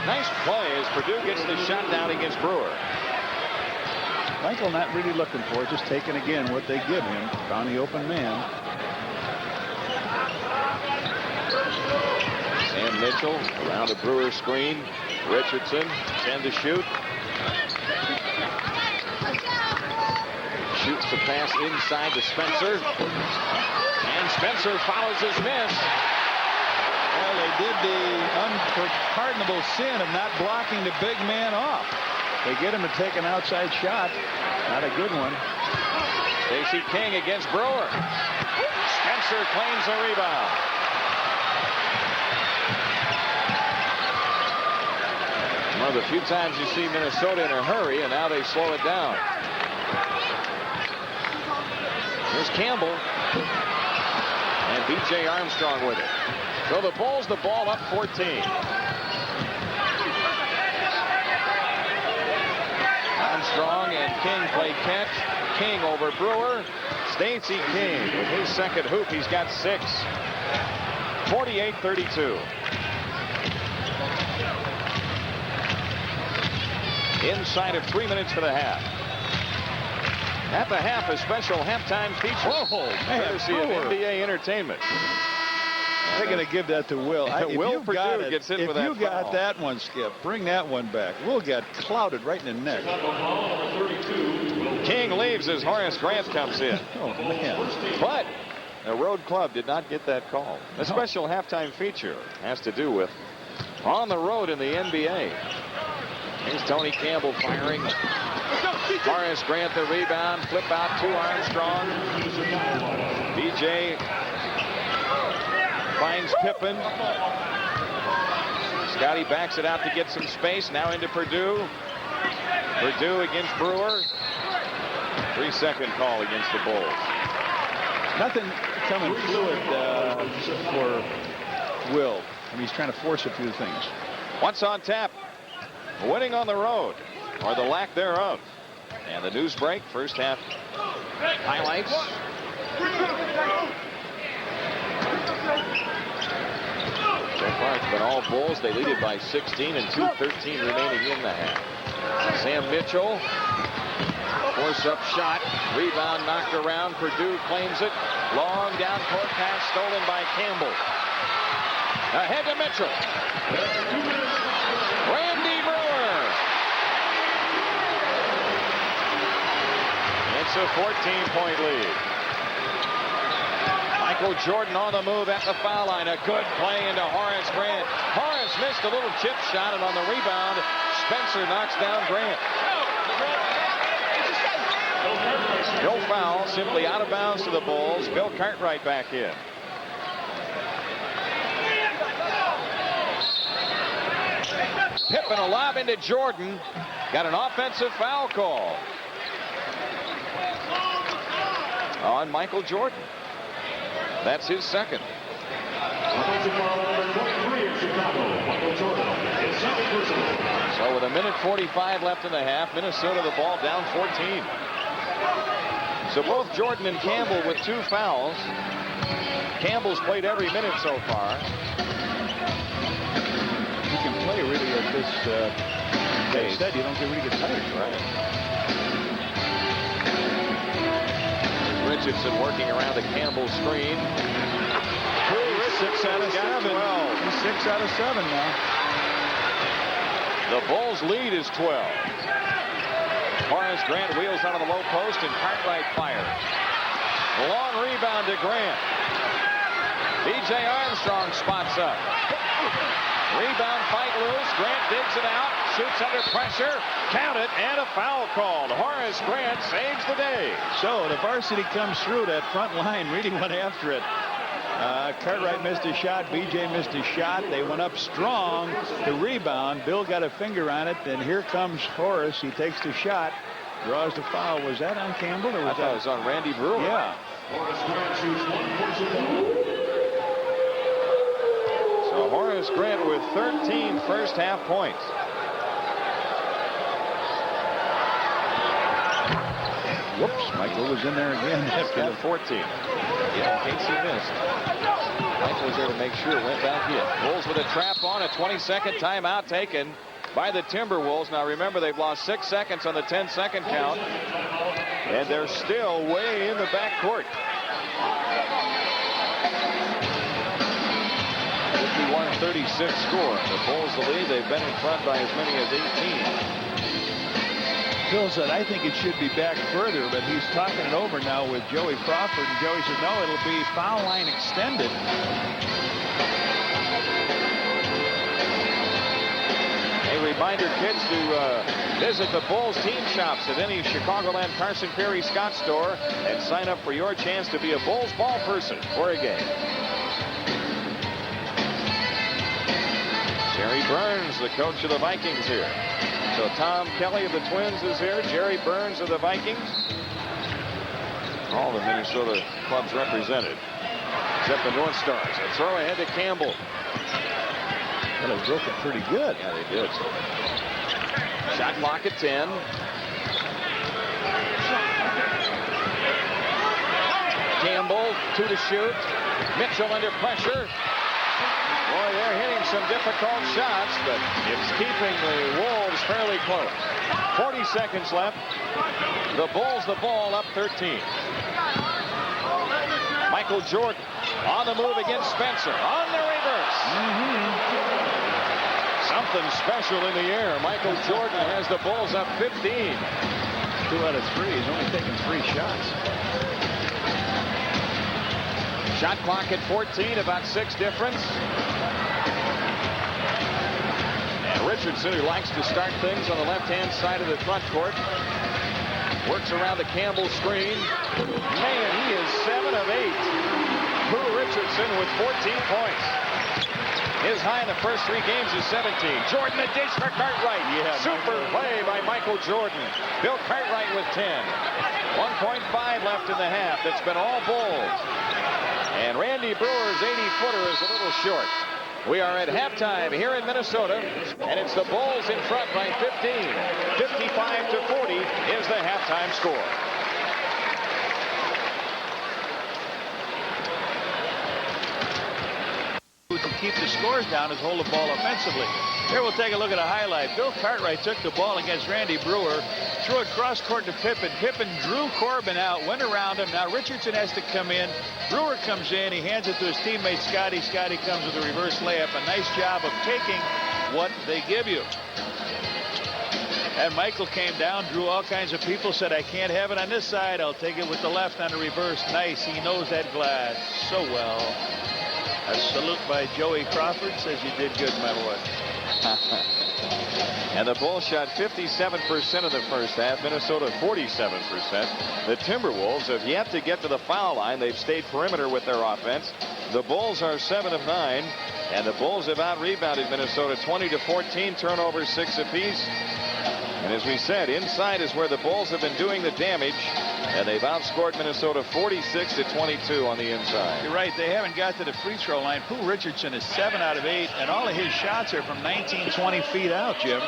Nice play as Purdue gets the shot down against Brewer. Michael not really looking for it, just taking again what they give him. Found the open man. Sam Mitchell around the Brewer screen. Richardson 10 to shoot. Shoots the pass inside to Spencer. And Spencer follows his miss. Well, they did the unpardonable sin of not blocking the big man off. They get him to take an outside shot. Not a good one. Stacey King against Brewer. Spencer claims a rebound. One of the few times you see Minnesota in a hurry, and now they slow it down. Here's Campbell. And B.J. Armstrong with it. So the Bulls, the ball up 14. Armstrong and King play catch. King over Brewer. Stacey King with his second hoop. He's got 6. 48-32. Inside of 3 minutes for the half. At the half, a special halftime feature. Whoa, man, courtesy of NBA Entertainment. They're going to give that to Will. Will Perdue gets hit with that If you got foul. that one, Skip, bring that one back. Will got clouded right in the neck. King leaves as Horace Grant comes in. Oh, man. But the road club did not get that call. The special halftime feature has to do with on the road in the NBA. Here's Tony Campbell firing. Horace Grant the rebound. Flip out to Armstrong. BJ finds Pippen. Scotty backs it out to get some space. Now into Perdue. Perdue against Brewer. 3-second call against the Bulls. Nothing coming fluid for Will. I mean, he's trying to force a few things. What's on tap? Winning on the road, or the lack thereof. And the news break, first half highlights. So far it's been all Bulls. They lead it by 16 and 2:13 remaining in the half. Sam Mitchell, force-up shot, rebound knocked around. Perdue claims it. Long down court pass stolen by Campbell. Ahead to Mitchell. Randy Brewer. It's a 14-point lead. Michael Jordan on the move at the foul line. A good play into Horace Grant. Horace missed a little chip shot, and on the rebound, Spencer knocks down Grant. No foul, simply out of bounds to the Bulls. Bill Cartwright back in. Pippen a lob into Jordan. Got an offensive foul call on Michael Jordan. That's his second. So with 1:45 left in the half, Minnesota the ball down 14. So both Jordan and Campbell with 2 fouls. Campbell's played every minute so far. You can play really at this pace. Instead, you don't really get tired. Right. Richardson working around the Campbell screen. 6 out of 7. He's 6 out of 7 now. The Bulls lead is 12. Horace Grant wheels out of the low post and Cartwright fires. Long rebound to Grant. B.J. Armstrong spots up. Rebound fight loose. Grant digs it out. Shoots under pressure. Count it, and a foul called. Horace Grant saves the day. So the varsity comes through that front line. Reading went after it. Cartwright missed a shot. B.J. missed a shot. They went up strong. The rebound. Bill got a finger on it. Then here comes Horace. He takes the shot. Draws the foul. Was that on Campbell? Or was I thought it was on Randy Brewer. Yeah. So Horace Grant with 13 first half points. Whoops. Michael was in there again. After the 14. Yeah, in case he missed. Michael was there to make sure it went back in. Bulls with a trap on. A 20-second timeout taken by the Timberwolves. Now remember, they've lost 6 seconds on the 10-second count. And they're still way in the backcourt. 51-36 score. The Bulls the lead. They've been in front by as many as 18. Phil said, I think it should be back further, but he's talking it over now with Joey Crawford, and Joey said, no, it'll be foul line extended. A reminder, kids, to visit the Bulls team shops at any Chicagoland Carson Perry Scott store and sign up for your chance to be a Bulls ball person for a game. Jerry Burns, the coach of the Vikings here. So Tom Kelly of the Twins is here. Jerry Burns of the Vikings. All the Minnesota clubs represented, except the North Stars. A throw ahead to Campbell. Well, they broke it pretty good. Yeah, they did. Shot clock at 10. Campbell, 2 to shoot. Mitchell under pressure. Boy, they're hitting some difficult shots, but it's keeping the Wolves fairly close. 40 seconds left. The Bulls the ball up 13. Michael Jordan On the move against Spencer. On the reverse. Something special in the air. Michael Jordan has the Bulls up 15. 2 out of 3. He's only taken 3 shots. Shot clock at 14, about 6 difference. And Richardson, who likes to start things on the left-hand side of the front court, works around the Campbell screen. Man, he is 7 of 8. Pooh Richardson with 14 points. His high in the first 3 games is 17. Jordan a dish for Cartwright. Super play by Michael Jordan. Bill Cartwright with 10. 1.5 left in the half. It's been all Bulls. And Randy Brewer's 80-footer is a little short. We are at halftime here in Minnesota, and it's the Bulls in front by 15. 55-40 is the halftime score. To keep the scores down is hold the ball offensively. Here we'll take a look at a highlight. Bill Cartwright took the ball against Randy Brewer, threw it cross court to Pippen. Pippen drew Corbin out, went around him. Now Richardson has to come in. Brewer comes in. He hands it to his teammate Scotty. Scotty comes with a reverse layup. A nice job of taking what they give you. And Michael came down, drew all kinds of people, said, I can't have it on this side. I'll take it with the left on the reverse. Nice. He knows that glass so well. A salute by Joey Crawford. Says you did good, my boy. And the Bulls shot 57% of the first half. Minnesota 47%. The Timberwolves have yet to get to the foul line. They've stayed perimeter with their offense. The Bulls are 7 of 9. And the Bulls have out-rebounded Minnesota 20-14. Turnovers 6 apiece. And as we said, inside is where the Bulls have been doing the damage. And they've outscored Minnesota 46-22 on the inside. You're right. They haven't got to the free throw line. Pooh Richardson is 7 out of 8. And all of his shots are from 19, 20 feet out, Jim.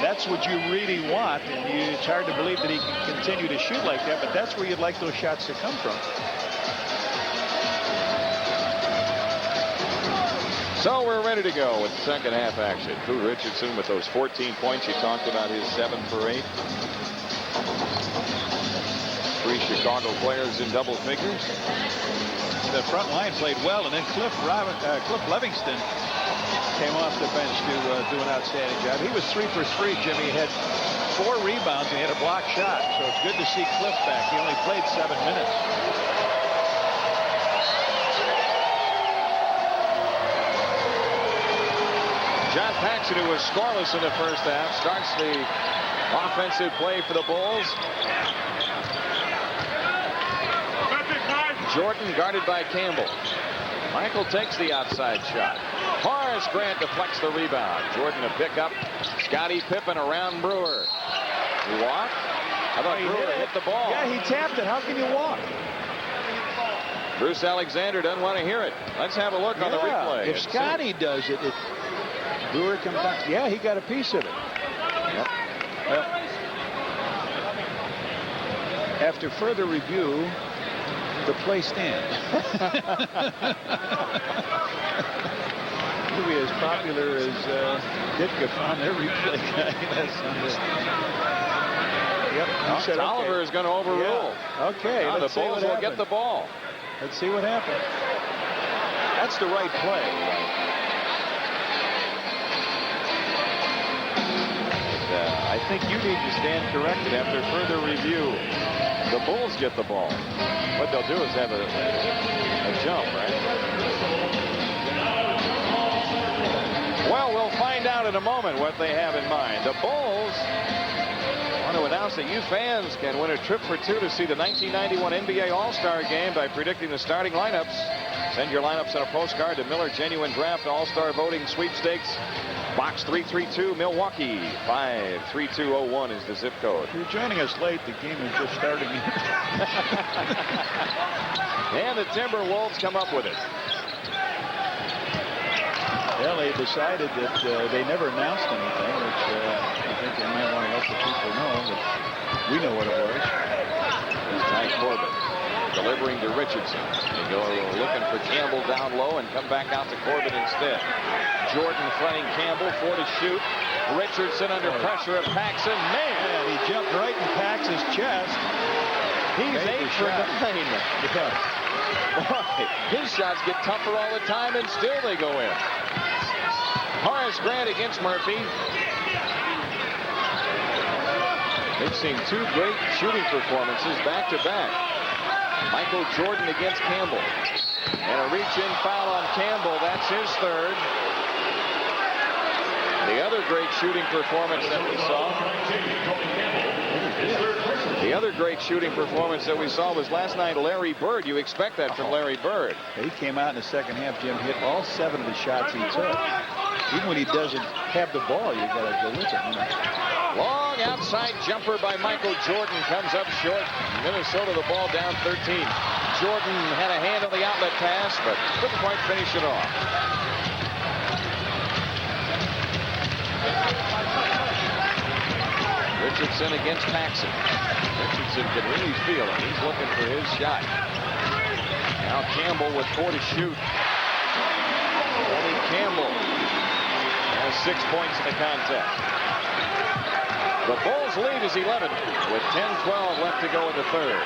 That's what you really want. And it's hard to believe that he can continue to shoot like that. But that's where you'd like those shots to come from. So we're ready to go with second half action. Pooh Richardson with those 14 points. You talked about his 7 for 8. 3 Chicago players in double figures. The front line played well, and then Cliff Livingston came off the bench to do an outstanding job. He was 3 for 3, Jimmy. He had 4 rebounds, and he had a block shot. So it's good to see Cliff back. He only played 7 minutes. John Paxson, who was scoreless in the first half, starts the offensive play for the Bulls. Jordan guarded by Campbell. Michael takes the outside shot. Horace Grant deflects the rebound. Jordan a pickup. Scottie Pippen around Brewer. He walked. How about Brewer hit the ball? Yeah, he tapped it. How can you walk? Bruce Alexander doesn't want to hear it. Let's have a look on the replay. If Scottie does it, Brewer comes back. Yeah, he got a piece of it. Yep. Well, after further review, the play stands. He'll be as popular as Ditka found their replay guy last Sunday. Yep. Said, Oliver okay. is going to overrule. Yeah. Okay. Now the Bulls will get the ball. Let's see what happens. That's the right play. I think you need to stand corrected after further review. The Bulls get the ball. What they'll do is have a jump, right? Well, we'll find out in a moment what they have in mind. The Bulls want to announce that you fans can win a trip for 2 to see the 1991 NBA All-Star Game by predicting the starting lineups. Send your lineups on a postcard to Miller Genuine Draft All-Star Voting Sweepstakes. Box 332, Milwaukee. 53201 is the zip code. If you're joining us late, the game is just starting. And the Timberwolves come up with it. Well, they decided that they never announced anything, which I think they might want to let the people know, but we know what it was. It's Ty Corbin delivering to Richardson. They go looking for Campbell down low and come back out to Corbin instead. Jordan fronting Campbell, 4 to shoot. Richardson under pressure of Paxson. Man, he jumped right in Pax's chest. He's 8 for 9. Yeah. Boy, his shots get tougher all the time, and still they go in. Horace Grant against Murphy. They've seen 2 great shooting performances back to back. Michael Jordan against Campbell. And a reach-in foul on Campbell. That's his 3rd. The other great shooting performance that we saw. The other great shooting performance that we saw was last night, Larry Bird. You expect that from Larry Bird. He came out in the second half, Jim, hit all 7 of the shots he took. Even when he doesn't have the ball, you got to go with it. Long outside jumper by Michael Jordan comes up short. Minnesota the ball down 13. Jordan had a hand on the outlet pass, but couldn't quite finish it off. Richardson against Paxson. Richardson can really feel it. He's looking for his shot. Now Campbell with 4 to shoot. Tony Campbell has 6 points in the contest. The Bulls lead is 11 with 10-12 left to go in the 3rd.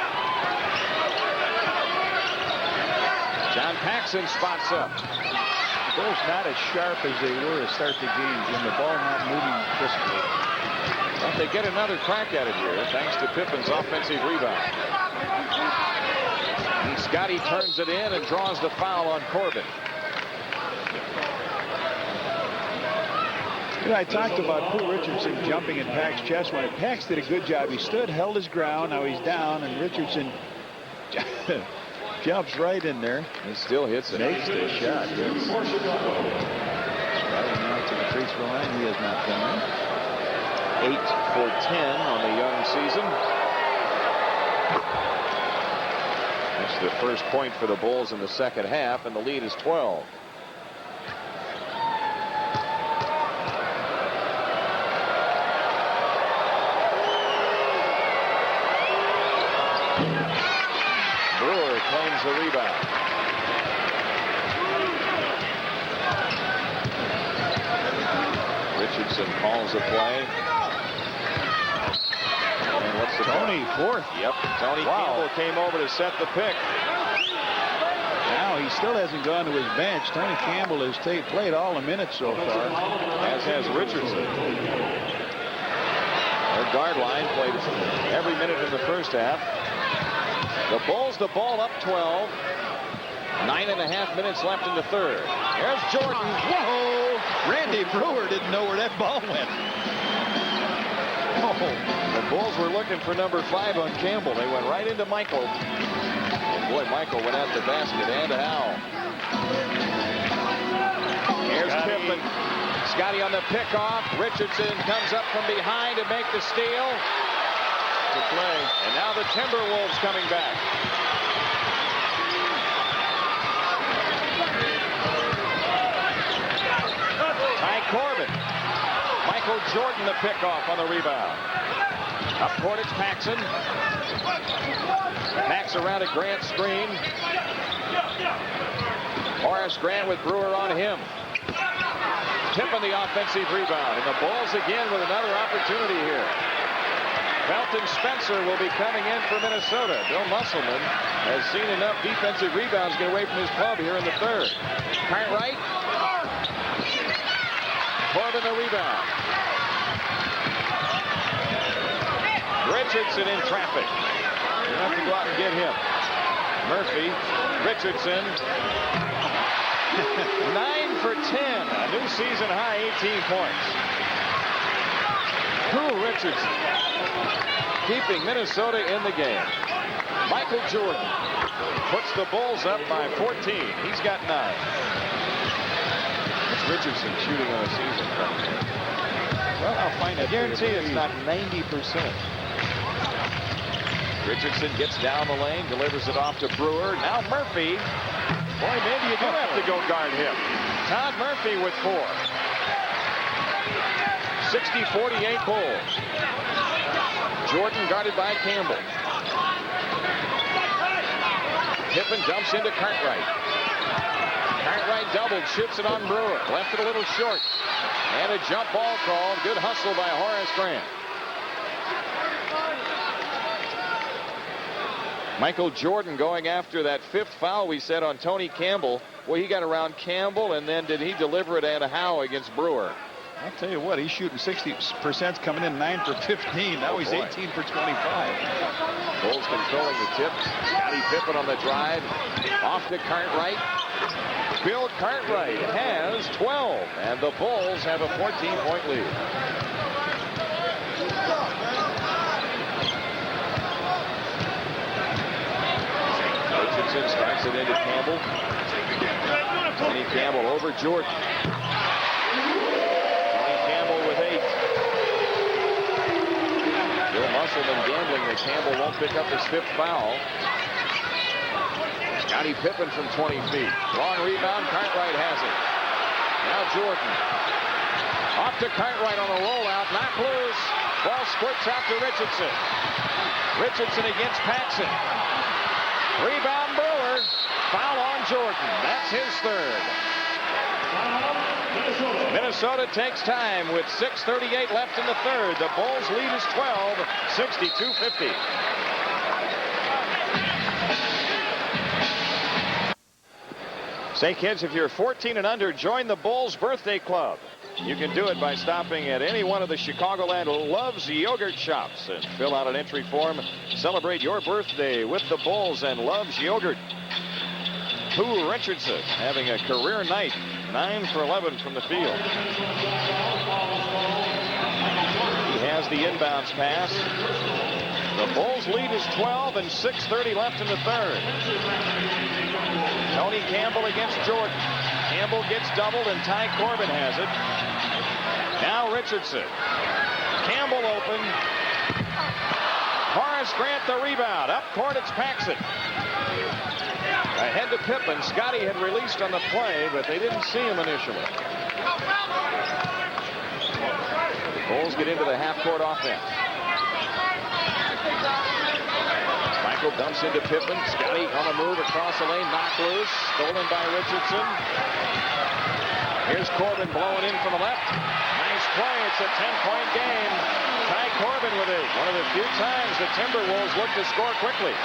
John Paxson spots up. The Bulls not as sharp as they were to start the game, Jim. The ball not moving crisply. But they get another crack at it here thanks to Pippen's offensive rebound. And Scotty turns it in and draws the foul on Corbin. You know, I talked about Pooh Richardson jumping in Pax's chest. When Pax did a good job, he stood, held his ground. Now he's down, and Richardson jumps right in there. He still hits it. Makes the shot. Yes. Scotty now to the free throw line. He has not done it. 8 for 10 on the young season. That's the first point for the Bulls in the second half, and the lead is 12. Brewer claims the rebound. Richardson calls the play. And what's the Tony, 4th. Yep. Tony Campbell came over to set the pick. Now he still hasn't gone to his bench. Tony Campbell has played all the minutes so far. As has Richardson. Their guard line played every minute in the first half. The Bulls the ball up 12. 9.5 minutes left in the 3rd. Here's Jordan. Whoa! Randy Brewer didn't know where that ball went. Oh, the Bulls were looking for number 5 on Campbell. They went right into Michael. And boy, Michael went at the basket and Howell. Here's Pippen. Scotty on the pickoff. Richardson comes up from behind to make the steal. To play. And now the Timberwolves coming back. Ty Corbin. Michael Jordan the pickoff on the rebound. Up court it's Paxson. Max around a Grant screen. Horace Grant with Brewer on him. Tipping the offensive rebound. And the Bulls again with another opportunity here. Felton Spencer will be coming in for Minnesota. Bill Musselman has seen enough defensive rebounds get away from his club here in the 3rd. Cartwright. Corbin the rebound. Richardson in traffic. You have to go out and get him. Murphy. Richardson. 9 for 10. A new season high, 18 points. Pooh Richardson keeping Minnesota in the game. Michael Jordan puts the Bulls up by 14. He's got 9. It's Richardson shooting on a season. Well, I'll find out. I guarantee it's not 90%. Richardson gets down the lane, delivers it off to Brewer. Now Murphy. Boy, maybe you do have to go guard him. Todd Murphy with 4. 60-48 Bulls. Jordan guarded by Campbell. Pippen dumps into Cartwright. Cartwright doubled, shoots it on Brewer. Left it a little short. And a jump ball called. Good hustle by Horace Grant. Michael Jordan going after that 5th foul we said on Tony Campbell. Well, he got around Campbell, and then did he deliver it at Howe against Brewer? I'll tell you what, he's shooting 60% coming in 9 for 15. Now he's 18 for 25. Bulls controlling the tip. Scottie Pippen on the drive. Off to Cartwright. Bill Cartwright has 12, and the Bulls have a 14-point lead. Richardson starts it into Campbell. Tony Campbell over Jordan. Tony Campbell with 8. Bill Musselman gambling that Campbell won't pick up his 5th foul. Scottie Pippen from 20 feet. Long rebound. Cartwright has it. Now Jordan. Off to Cartwright on the rollout. Knocked loose. Ball squirts out to Richardson. Richardson against Paxson. Rebound Brewer. Foul on Jordan. That's his 3rd. Minnesota takes time with 6:38 left in the 3rd. The Bulls lead is 12, 62-50. Say, kids, if you're 14 and under, join the Bulls Birthday Club. You can do it by stopping at any one of the Chicagoland Love's Yogurt shops and fill out an entry form. Celebrate your birthday with the Bulls and Love's Yogurt. Pooh Richardson having a career night. 9 for 11 from the field. He has the inbounds pass. The Bulls lead is 12 and 6:30 left in the 3rd. Tony Campbell against Jordan. Campbell gets doubled and Ty Corbin has it. Now Richardson. Campbell open. Horace Grant the rebound. Up court it's Paxson. Ahead to Pippen. Scottie had released on the play, but they didn't see him initially. The Bulls get into the half-court offense. Michael dumps into Pippen. Scottie on the move across the lane. Knocked loose. Stolen by Richardson. Here's Corbin blowing in from the left. Nice play. It's a 10-point game. Ty Corbin with it. One of the few times the Timberwolves look to score quickly.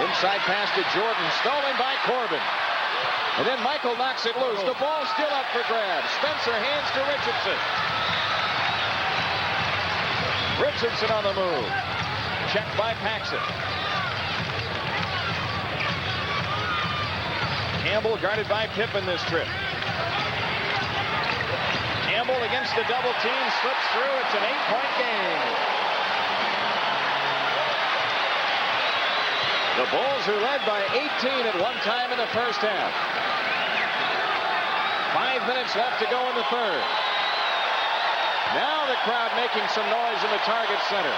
Inside pass to Jordan, stolen by Corbin. And then Michael knocks it loose. The ball still up for grabs. Spencer hands to Richardson. Richardson on the move. Checked by Paxson. Campbell guarded by Pippen this trip. Campbell against the double team, slips through. It's an 8-point game. The Bulls who led by 18 at one time in the first half. 5 minutes left to go in the 3rd. Now the crowd making some noise in the Target Center.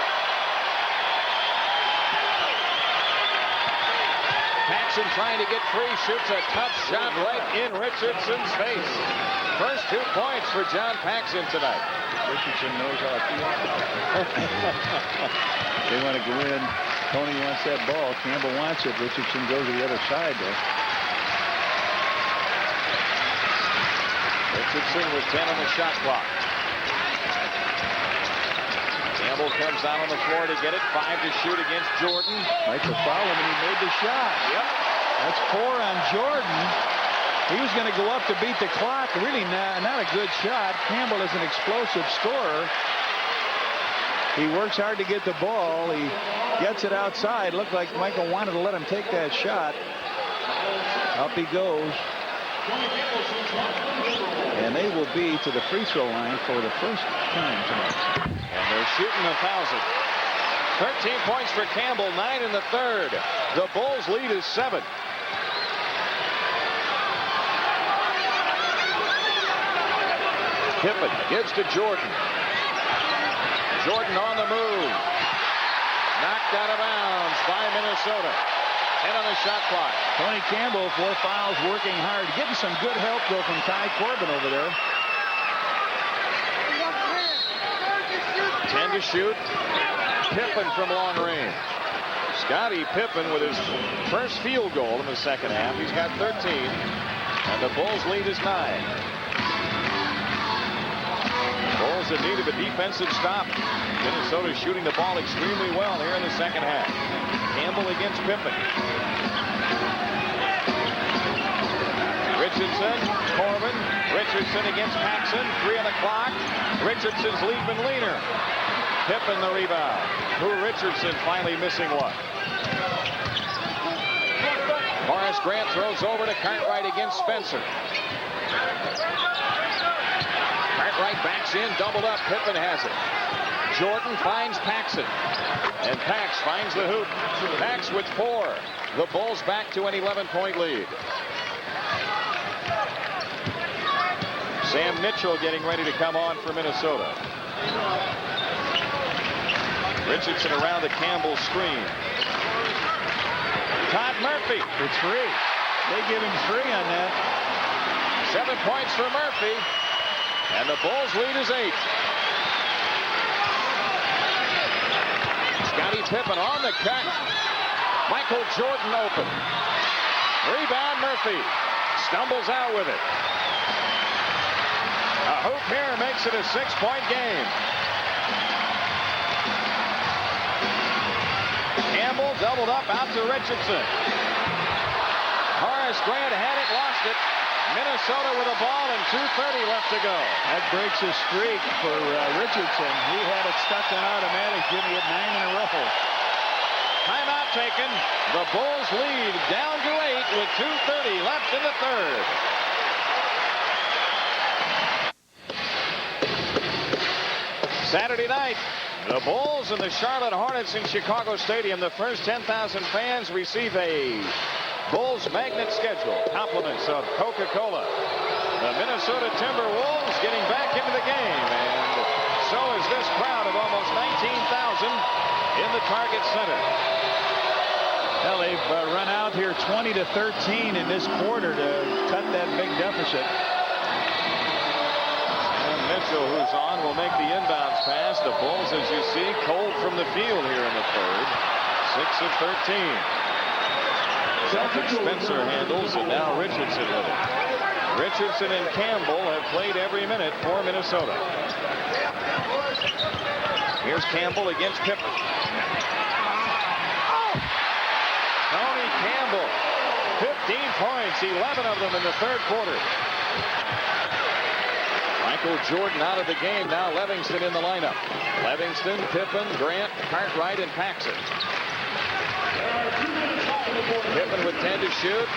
Paxson trying to get free, shoots a tough shot right in Richardson's face. First 2 points for John Paxson tonight. Richardson knows how it feels. They want to go in. Tony wants that ball. Campbell wants it. Richardson goes to the other side, though. Richardson with 10 on the shot clock. Campbell comes out on the floor to get it. 5 to shoot against Jordan. Michael fouled him, and he made the shot. Yep. That's 4 on Jordan. He was going to go up to beat the clock. Really not a good shot. Campbell is an explosive scorer. He works hard to get the ball. He gets it outside. Looked like Michael wanted to let him take that shot. Up he goes. And they will be to the free throw line for the first time tonight. And they're shooting 1,000. 13 points for Campbell, 9 in the 3rd. The Bulls lead is 7. Pippen gives to Jordan. Jordan on the move. Knocked out of bounds by Minnesota. 10 on the shot clock. Tony Campbell, 4 fouls, working hard. Getting some good help, though, from Ty Corbin over there. 10 to shoot. Pippen from long range. Scottie Pippen with his first field goal in the second half. He's got 13. And the Bulls lead is 9. Bulls in need of a defensive stop. Minnesota shooting the ball extremely well here in the second half. Campbell against Pippen. Richardson, Corbin. Richardson against Paxson. 3 on the clock. Richardson's leaving leaner. Pippen the rebound. Who Richardson finally missing one. Horace Grant throws over to Cartwright against Spencer. Cartwright backs in, doubled up. Pippen has it. Jordan finds Paxson. And Pax finds the hoop. Pax with 4. The Bulls back to an 11-point lead. Sam Mitchell getting ready to come on for Minnesota. Richardson around the Campbell screen. Todd Murphy. It's free. They give him 3 on that. 7 points for Murphy. And the Bulls lead is 8. Scottie Pippen on the cut. Michael Jordan open. Rebound Murphy. Stumbles out with it. A hoop here makes it a 6-point game. Campbell doubled up out to Richardson. Horace Grant had it, lost it. Minnesota with a ball and 2:30 left to go. That breaks his streak for Richardson. He had it stuck on automatic, giving it 9 in a row. Timeout taken. The Bulls lead down to 8 with 2:30 left in the third. Saturday night, the Bulls and the Charlotte Hornets in Chicago Stadium. The first 10,000 fans receive a Bulls magnet schedule. Compliments of Coca-Cola. The Minnesota Timberwolves getting back into the game. And so is this crowd of almost 19,000 in the Target Center. Well, they've run out here 20-13 in this quarter to cut that big deficit. Mitchell, who's on, will make the inbounds pass. The Bulls, as you see, cold from the field here in the third. 6 of 13. Celtic Spencer handles, and now Richardson with it. Richardson and Campbell have played every minute for Minnesota. Here's Campbell against Pippen. Tony Campbell, 15 points, 11 of them in the third quarter. Michael Jordan out of the game. Now Livingston in the lineup. Livingston, Pippen, Grant, Cartwright, and Paxson. Pippen with 10 to shoot.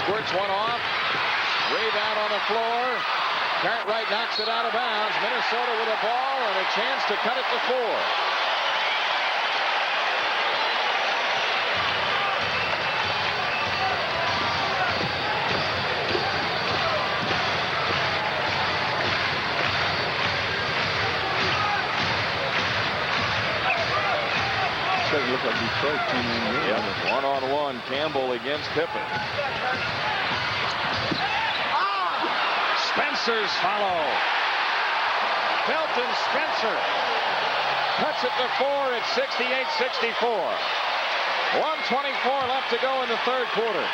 Squirts one off. Rebound on the floor. Cartwright knocks it out of bounds. Minnesota with a ball and a chance to cut it to 4. Look like Detroit came in here. Yep, one-on-one, Campbell against Pippen. Spencer's follow. Felton Spencer cuts it to 4 at 68-64. 1:24 left to go in the third quarter.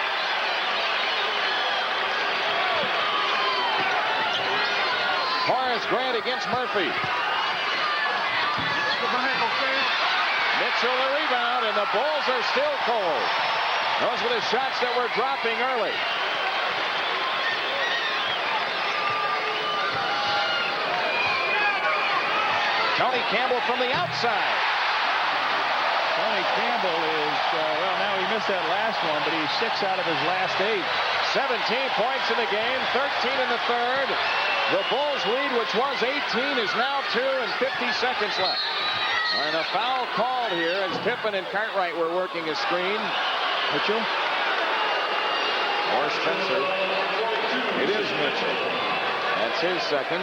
Horace Grant against Murphy. Mitchell the rebound, and the Bulls are still cold. Those were the shots that were dropping early. Tony Campbell from the outside. Tony Campbell is, well, now he missed that last one, but he's 6 out of his last 8. 17 points in the game, 13 in the third. The Bulls lead, which was 18, is now 2 and 50 seconds left. And a foul called here as Pippen and Cartwright were working a screen. Mitchell? Or Spencer. It is Mitchell. That's his second.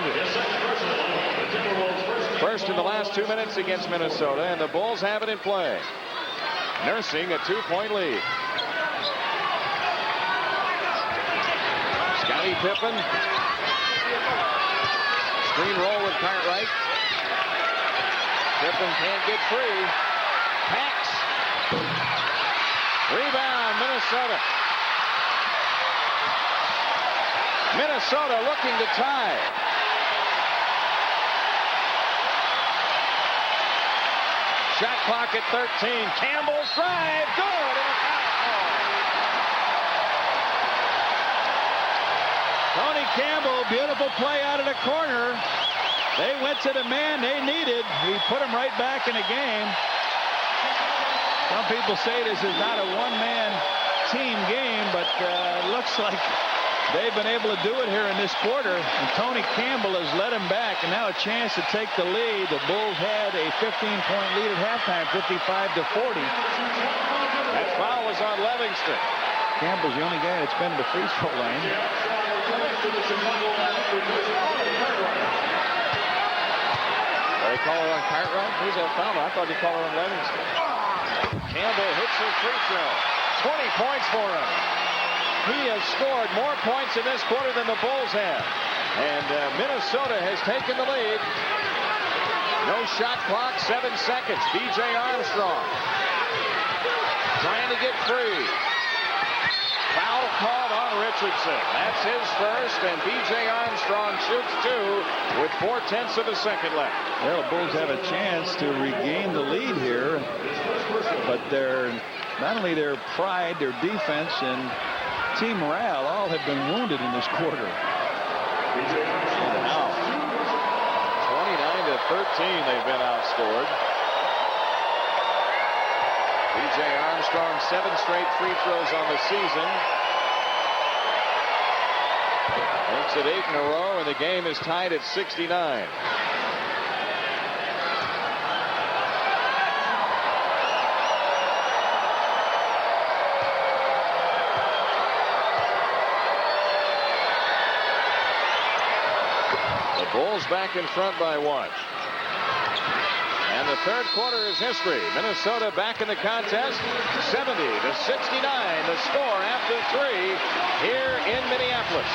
First in the last 2 minutes against Minnesota, and the Bulls have it in play. Nursing a 2-point lead. Scottie Pippen. Screen roll with Cartwright. Pippen can't get free. Pax. Rebound, Minnesota. Minnesota looking to tie. Shot clock at 13. Campbell's drive. Good. And a foul call. Tony Campbell, beautiful play out of the corner. They went to the man they needed. He put him right back in the game. Some people say this is not a one-man team game, but it looks like they've been able to do it here in this quarter. And Tony Campbell has led him back, and now a chance to take the lead. The Bulls had a 15-point lead at halftime, 55-40. That foul was on Livingston. Campbell's the only guy that's been to the free throw line. They call it on Cartwright? Who's that foul? I thought he called it on Livingston. Campbell hits his free throw. 20 points for him. He has scored more points in this quarter than the Bulls have. And Minnesota has taken the lead. No shot clock, 7 seconds. B.J. Armstrong trying to get free. Foul called on Richardson. That's his first, and B.J. Armstrong shoots 2 with 4/10 of a second left. Well, the Bulls have a chance to regain the lead here, but not only their pride, their defense, and team morale all have been wounded in this quarter. Now, 29-13, they've been outscored. B.J. Armstrong, 7 straight free throws on the season. Makes it 8 in a row, and the game is tied at 69. The Bulls back in front by 1. And the third quarter is history. Minnesota back in the contest. 70-69, the score after 3 here in Minneapolis.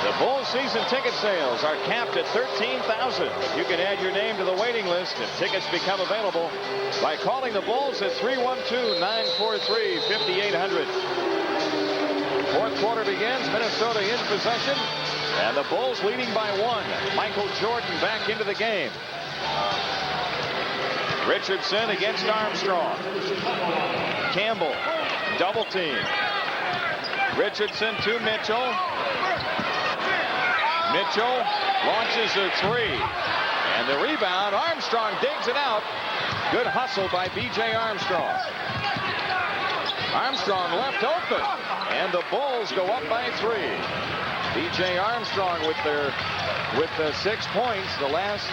The Bulls season ticket sales are capped at 13,000. You can add your name to the waiting list and tickets become available by calling the Bulls at 312-943-5800. Fourth quarter begins. Minnesota in possession, and the Bulls leading by 1. Michael Jordan back into the game. Richardson against Armstrong. Campbell double team. Richardson to Mitchell. Mitchell launches a 3, and the rebound. Armstrong digs it out. Good hustle by B.J. Armstrong. Armstrong left open, and the Bulls go up by 3. B.J. Armstrong with the 6 points, the last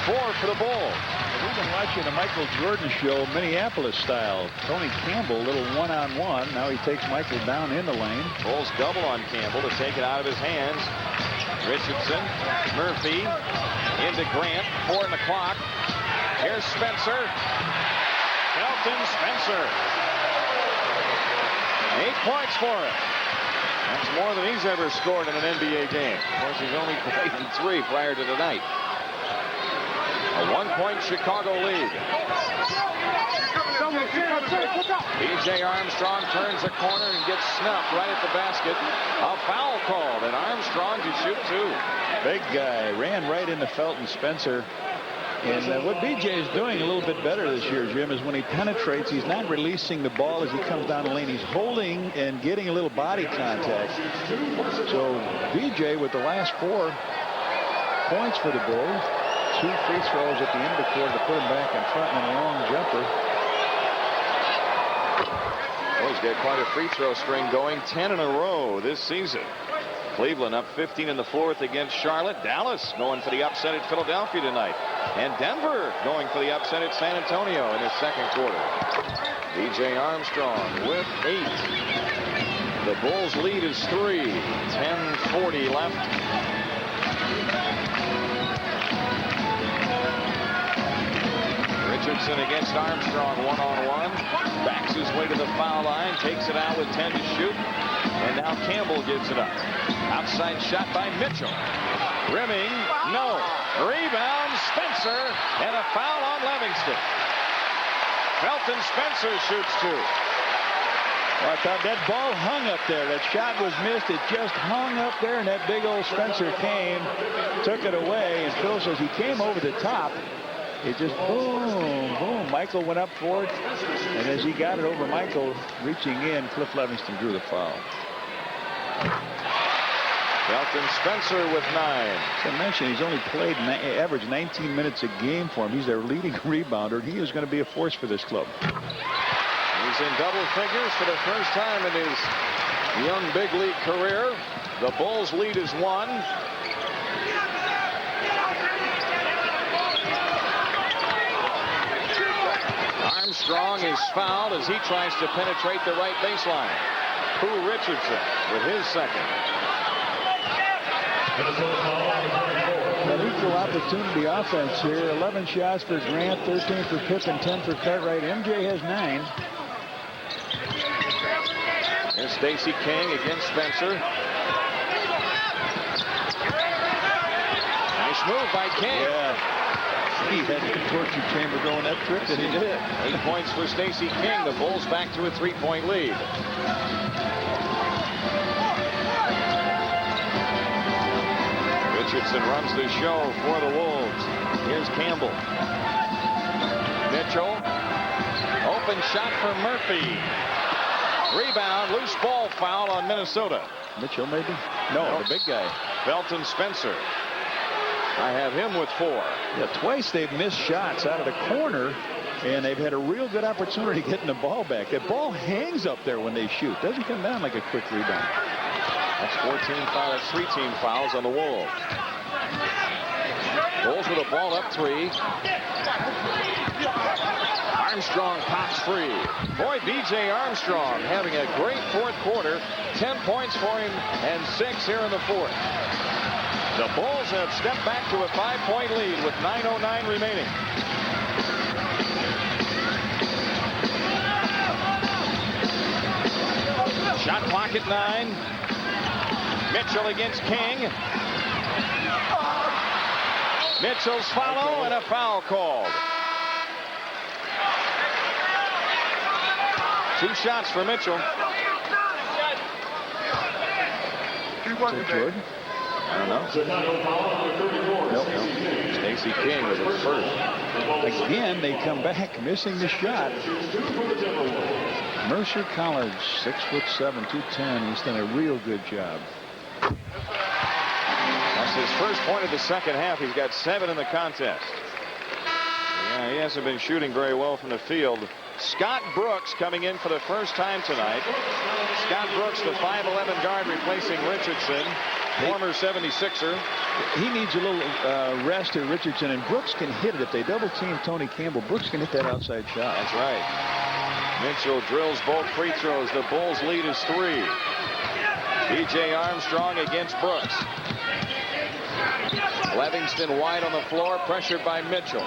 4 for the Bulls. We've been watching the Michael Jordan show, Minneapolis style. Tony Campbell, little one-on-one. Now he takes Michael down in the lane. Bulls double on Campbell to take it out of his hands. Richardson, Murphy, into Grant, 4 on the clock. Here's Spencer. Kelton Spencer. 8 points for him. That's more than he's ever scored in an NBA game. Of course, he's only played in 3 prior to tonight. A 1-point Chicago lead. B.J. Armstrong turns a corner and gets snuffed right at the basket. A foul called, and Armstrong to shoot 2. Big guy ran right into Felton Spencer. And what B.J. is doing a little bit better this year, Jim, is when he penetrates, he's not releasing the ball as he comes down the lane. He's holding and getting a little body contact. So B.J. with the last 4 points for the Bulls. 2 free throws at the end of the quarter to put him back in front and a long jumper. Well, he's got quite a free throw string going, 10 in a row this season. Cleveland up 15 in the 4th against Charlotte. Dallas going for the upset at Philadelphia tonight. And Denver going for the upset at San Antonio in his second quarter. B.J. Armstrong with 8. The Bulls lead is 3. 10:40 left. Richardson against Armstrong, 1-on-1. Backs his way to the foul line, takes it out with 10 to shoot. And now Campbell gives it up. Outside shot by Mitchell. Rimming, no. Rebound, Spencer, and a foul on Livingston. Felton Spencer shoots 2. Well, I thought that ball hung up there. That shot was missed. It just hung up there, and that big old Spencer came, took it away, and Phil says he came over the top. It just boom, boom. Michael went up for it, and as he got it over Michael, reaching in, Cliff Levingston drew the foul. Belton Spencer with 9. As I mentioned, he's only played average 19 minutes a game for him. He's their leading rebounder. He is going to be a force for this club. He's in double figures for the first time in his young big league career. The Bulls lead is 1. Armstrong is fouled as he tries to penetrate the right baseline. Pooh Richardson with his second. An equal opportunity offense here. 11 shots for Grant, 13 for Pippen, 10 for Cartwright. MJ has 9. Here's Stacey King against Spencer. Nice move by King. Yeah. He had the torture chamber going that trip, and he did. 8 points for Stacey King. The Bulls back to a 3-point lead. Richardson runs the show for the Wolves. Here's Campbell. Mitchell. Open shot for Murphy. Rebound, loose ball foul on Minnesota. Mitchell, maybe? No, the big guy. Belton Spencer. I have him with 4. Yeah, twice they've missed shots out of the corner, and they've had a real good opportunity getting the ball back. That ball hangs up there when they shoot. Doesn't come down like a quick rebound. That's 14 fouls. That's 3 team fouls on the Wolves. Bulls with a ball up 3. Armstrong pops free. Boy, B.J. Armstrong having a great fourth quarter. 10 points for him and 6 here in the fourth. The Bulls have stepped back to a 5-point lead with 9:09 remaining. Shot clock at 9. Mitchell against King. Mitchell's follow and a foul called. 2 shots for Mitchell. Jordan? I don't know. Nope. Stacey King was at first. Again, they come back missing the shot. Mercer College, 6'7", 210. He's done a real good job. That's his first point of the second half. He's got 7 in the contest. Yeah, he hasn't been shooting very well from the field. Scott Brooks coming in for the first time tonight. Scott Brooks, the 5'11" guard, replacing Richardson, former 76er. He needs a little rest here, Richardson, and Brooks can hit it. If they double team Tony Campbell, Brooks can hit that outside shot. That's right. Mitchell drills both free throws. The Bulls lead is 3. B.J. Armstrong against Brooks. Levingston wide on the floor, pressured by Mitchell.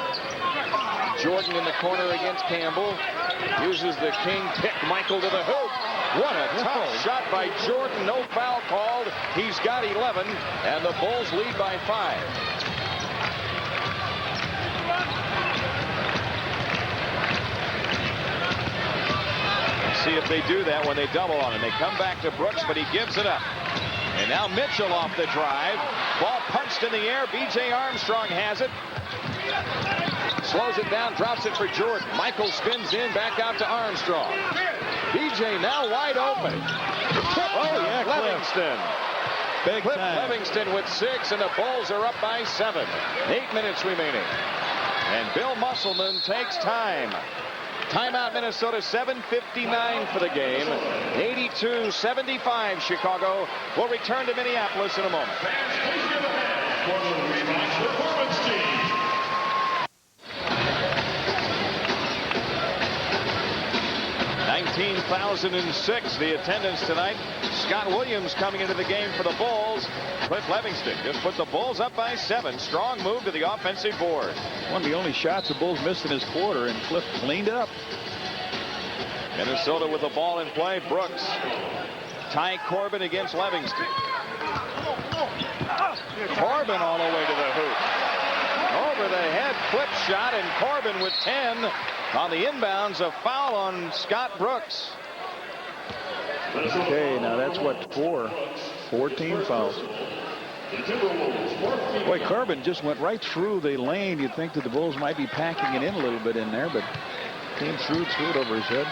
Jordan in the corner against Campbell. Uses the King pick. Michael to the hoop. What a tough shot by Jordan. No foul called. He's got 11, and the Bulls lead by 5. Let's see if they do that when they double on him. They come back to Brooks, but he gives it up. And now Mitchell off the drive. Ball punched in the air. B.J. Armstrong has it. Slows it down, drops it for Jordan. Michael spins in, back out to Armstrong. B.J. now wide open. Oh, yeah, Levingston. Big Cliff time. Levingston with 6, and the Bulls are up by 7. 8 minutes remaining. And Bill Musselman takes time. Timeout, Minnesota. 7:59 for the game. 82-75 Chicago. We'll return to Minneapolis in a moment. 19,006 the attendance tonight. Scott Williams coming into the game for the Bulls. Cliff Levingston just put the Bulls up by 7. Strong move to the offensive board. One of the only shots the Bulls missed in this quarter, and Cliff cleaned it up. Minnesota with the ball in play. Brooks. Ty Corbin against Levingston. Corbin all the way to the hoop. Over the head flip shot, and Corbin with 10 on the inbounds. A foul on Scott Brooks. Okay, now that's what, 14 fouls. Boy, Corbin just went right through the lane. You'd think that the Bulls might be packing it in a little bit in there, but came through it over his head.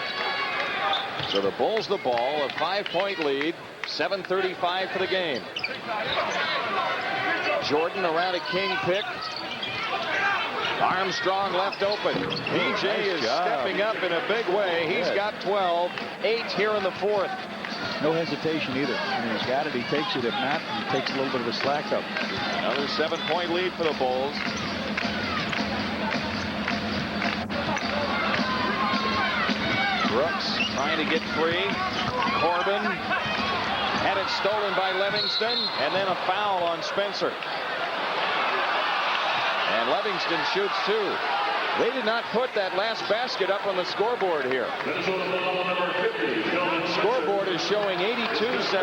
So the Bulls the ball, a 5-point lead, 7:35 for the game. Jordan around a King pick. Armstrong left open. BJ is stepping up in a big way. He's got 12, 8 here in the fourth. No hesitation either. I mean, he's got it, he takes it. If not, he takes a little bit of a slack up. Another 7-point lead for the Bulls. Brooks trying to get free. Corbin had it stolen by Livingston, and then a foul on Spencer. And Livingston shoots two. They did not put that last basket up on the scoreboard here. Scoreboard is showing 82-77,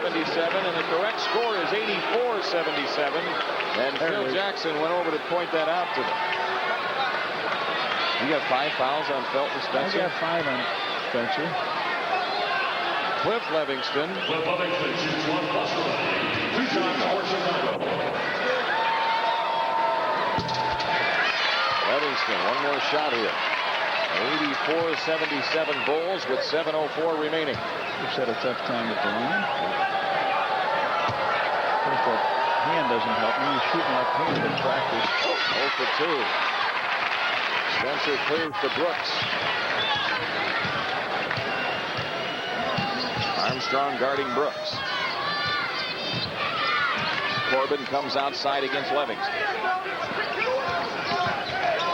and the correct score is 84-77. And Phil Jackson went over to point that out to them. You got 5 fouls on Felton Spencer? I got 5 on Spencer. Cliff Livingston. Shoots one plus one. 2 shots for Chicago. Livingston, one more shot here. 84-77 Bulls with 7:04 remaining. He's had a tough time at the line. Of course, that hand doesn't help me. He's shooting left-handed in practice. 0 for 2. Spencer clears to Brooks. Armstrong guarding Brooks. Corbin comes outside against Livingston.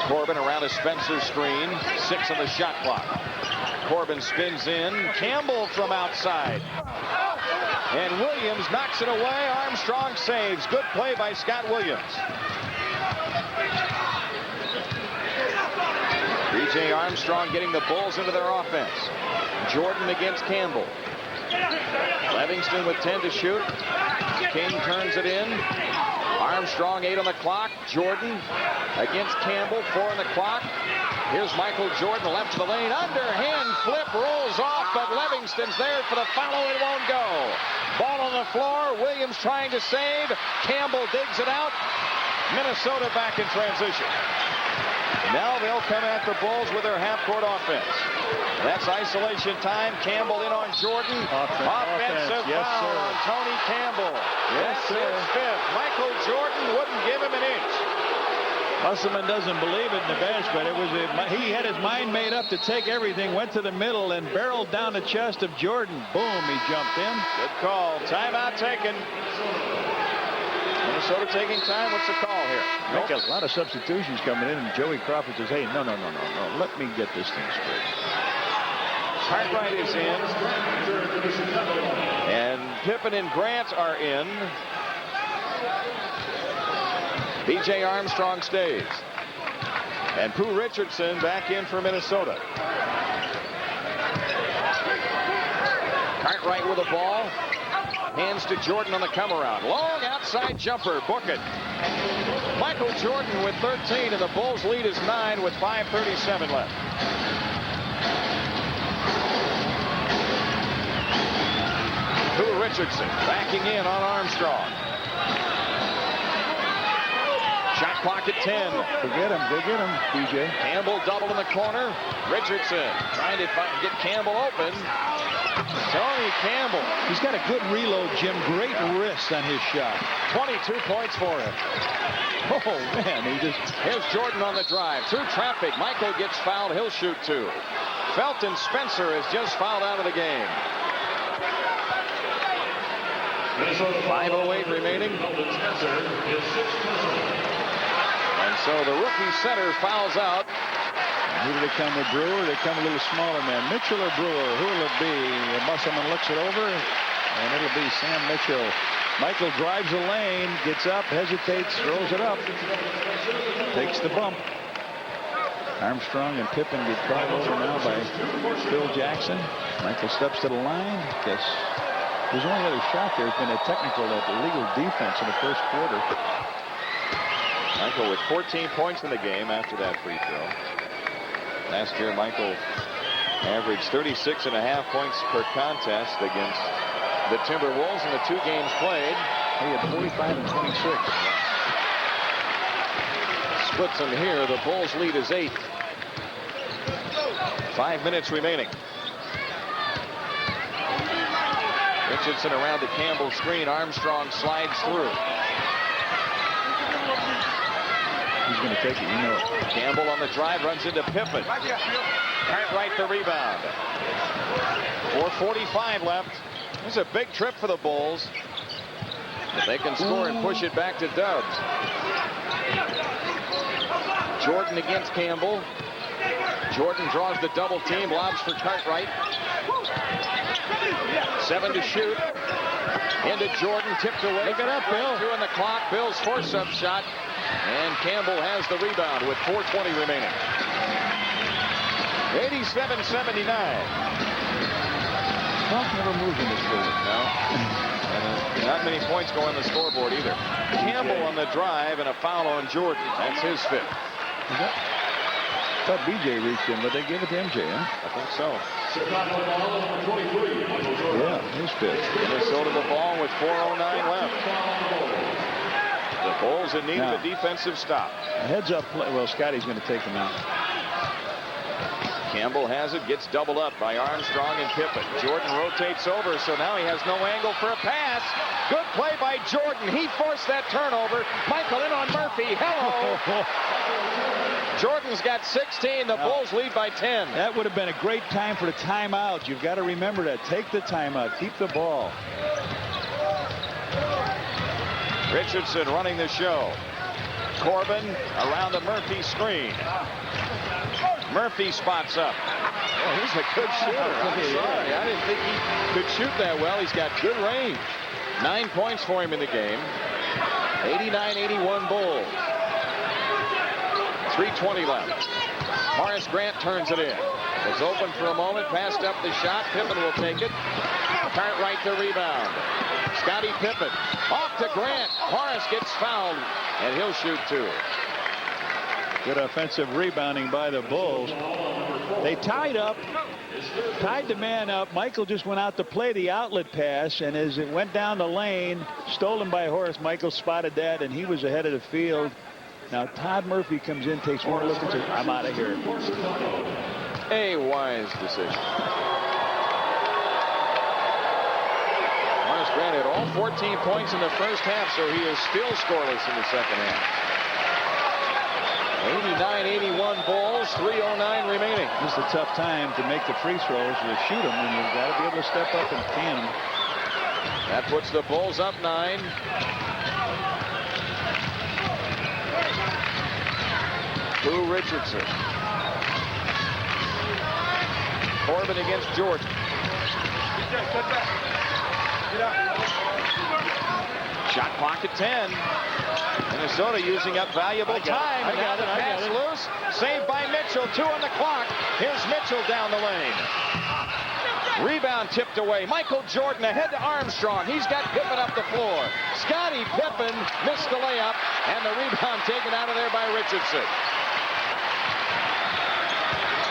Corbin around a Spencer screen. 6 on the shot clock. Corbin spins in. Campbell from outside. And Williams knocks it away. Armstrong saves. Good play by Scott Williams. B.J. Armstrong getting the Bulls into their offense. Jordan against Campbell. Livingston with 10 to shoot. King turns it in. Armstrong 8 on the clock. Jordan against Campbell, 4 on the clock. Here's Michael Jordan left to the lane. Underhand flip rolls off, but Livingston's there for the follow. It won't go. Ball on the floor. Williams trying to save. Campbell digs it out. Minnesota back in transition. Now they'll come at the Bulls with their half-court offense. That's isolation time. Campbell in on Jordan. Offensive yes, foul sir. on Tony Campbell. Yes, That's sir. his 5th. Michael Jordan wouldn't give him an inch. Musselman doesn't believe it in the bench, but he had his mind made up to take everything, went to the middle and barreled down the chest of Jordan. Boom, he jumped in. Good call. Timeout taken. Minnesota taking time. What's the call here? Make a lot of substitutions coming in, and Joey Crawford says, hey, no. Let me get this thing straight. Cartwright is in. And Pippen and Grant are in. B.J. Armstrong stays. And Pooh Richardson back in for Minnesota. Cartwright with the ball. Hands to Jordan on the come around. Long outside jumper. Book it. Michael Jordan with 13, and the Bulls lead is 9 with 5:37 left. Pooh Richardson backing in on Armstrong. Shot clock at 10. Go get him, BJ. Campbell double in the corner. Richardson trying to get Campbell open. Tony Campbell. He's got a good reload, Jim. Great wrist on his shot. 22 points for him. Oh, man. Here's Jordan on the drive. Through traffic. Michael gets fouled. He'll shoot 2. Felton Spencer is just fouled out of the game. 5:08 remaining. And so the rookie center fouls out. Who do they come with, Brewer? They come a little smaller man. Mitchell or Brewer? Who will it be? Musselman looks it over, and it'll be Sam Mitchell. Michael drives the lane, gets up, hesitates, throws it up. Takes the bump. Armstrong and Pippen get called over now by Phil Jackson. Michael steps to the line. Guess his only other shot there has been a technical illegal defense in the first quarter. Michael with 14 points in the game after that free throw. Last year, Michael Averaged 36.5 points per contest against the Timberwolves in the 2 games played. He had 45 and 26. Splits them here. The Bulls lead is 8. 5 minutes remaining. Richardson around the Campbell screen. Armstrong slides through. He's going to take it, you know. Campbell on the drive, runs into Pippen. Cartwright the rebound. 4:45 left. This is a big trip for the Bulls. If they can score and push it back to Dubs. Jordan against Campbell. Jordan draws the double team, lobs for Cartwright. 7 to shoot. Into Jordan, tipped away. Pick it up, Bill. 2 on the clock. Bill's force-up shot. And Campbell has the rebound with 4:20 remaining. 87-79. Trump never moves in this building. No. And not many points go on the scoreboard either. Campbell on the drive and a foul on Jordan. That's his 5th. I thought BJ reached in, but they gave it to MJ, huh? I think so. Yeah, his 5th. Minnesota the ball with 4:09 left. The Bulls in need of a defensive stop. A heads-up play. Well, Scotty's going to take him out. Campbell has it, gets doubled up by Armstrong and Pippen. Jordan rotates over, so now he has no angle for a pass. Good play by Jordan. He forced that turnover. Michael in on Murphy. Hello. Jordan's got 16. The Bulls lead by 10. That would have been a great time for the timeout. You've got to remember that. Take the timeout. Keep the ball. Richardson running the show. Corbin around the Murphy screen. Murphy spots up. Oh, he's a good shooter. I'm sorry. I didn't think he could shoot that well. He's got good range. 9 points for him in the game. 89-81 Bulls. 3:20 left. Horace Grant turns it in. Was open for a moment. Passed up the shot. Pippen will take it. Cartwright the rebound. Scottie Pippen off to Grant. Horace gets fouled, and he'll shoot 2. Good offensive rebounding by the Bulls. They tied the man up. Michael just went out to play the outlet pass, and as it went down the lane, stolen by Horace, Michael spotted that, and he was ahead of the field. Now Todd Murphy comes in, takes one look and says, I'm out of here. A wise decision. Horace Grant had all 14 points in the first half, so he is still scoreless in the second half. 89-81 Bulls, 3:09 remaining. This is a tough time to make the free throws, to shoot them, and you've got to be able to step up and can them. That puts the Bulls up 9. Lou Richardson. Corbin against Jordan. Shot clock at 10. Minnesota using up valuable time. I got it. Pass loose. Saved by Mitchell. 2 on the clock. Here's Mitchell down the lane. Rebound tipped away. Michael Jordan ahead to Armstrong. He's got Pippen up the floor. Scottie Pippen missed the layup, and the rebound taken out of there by Richardson.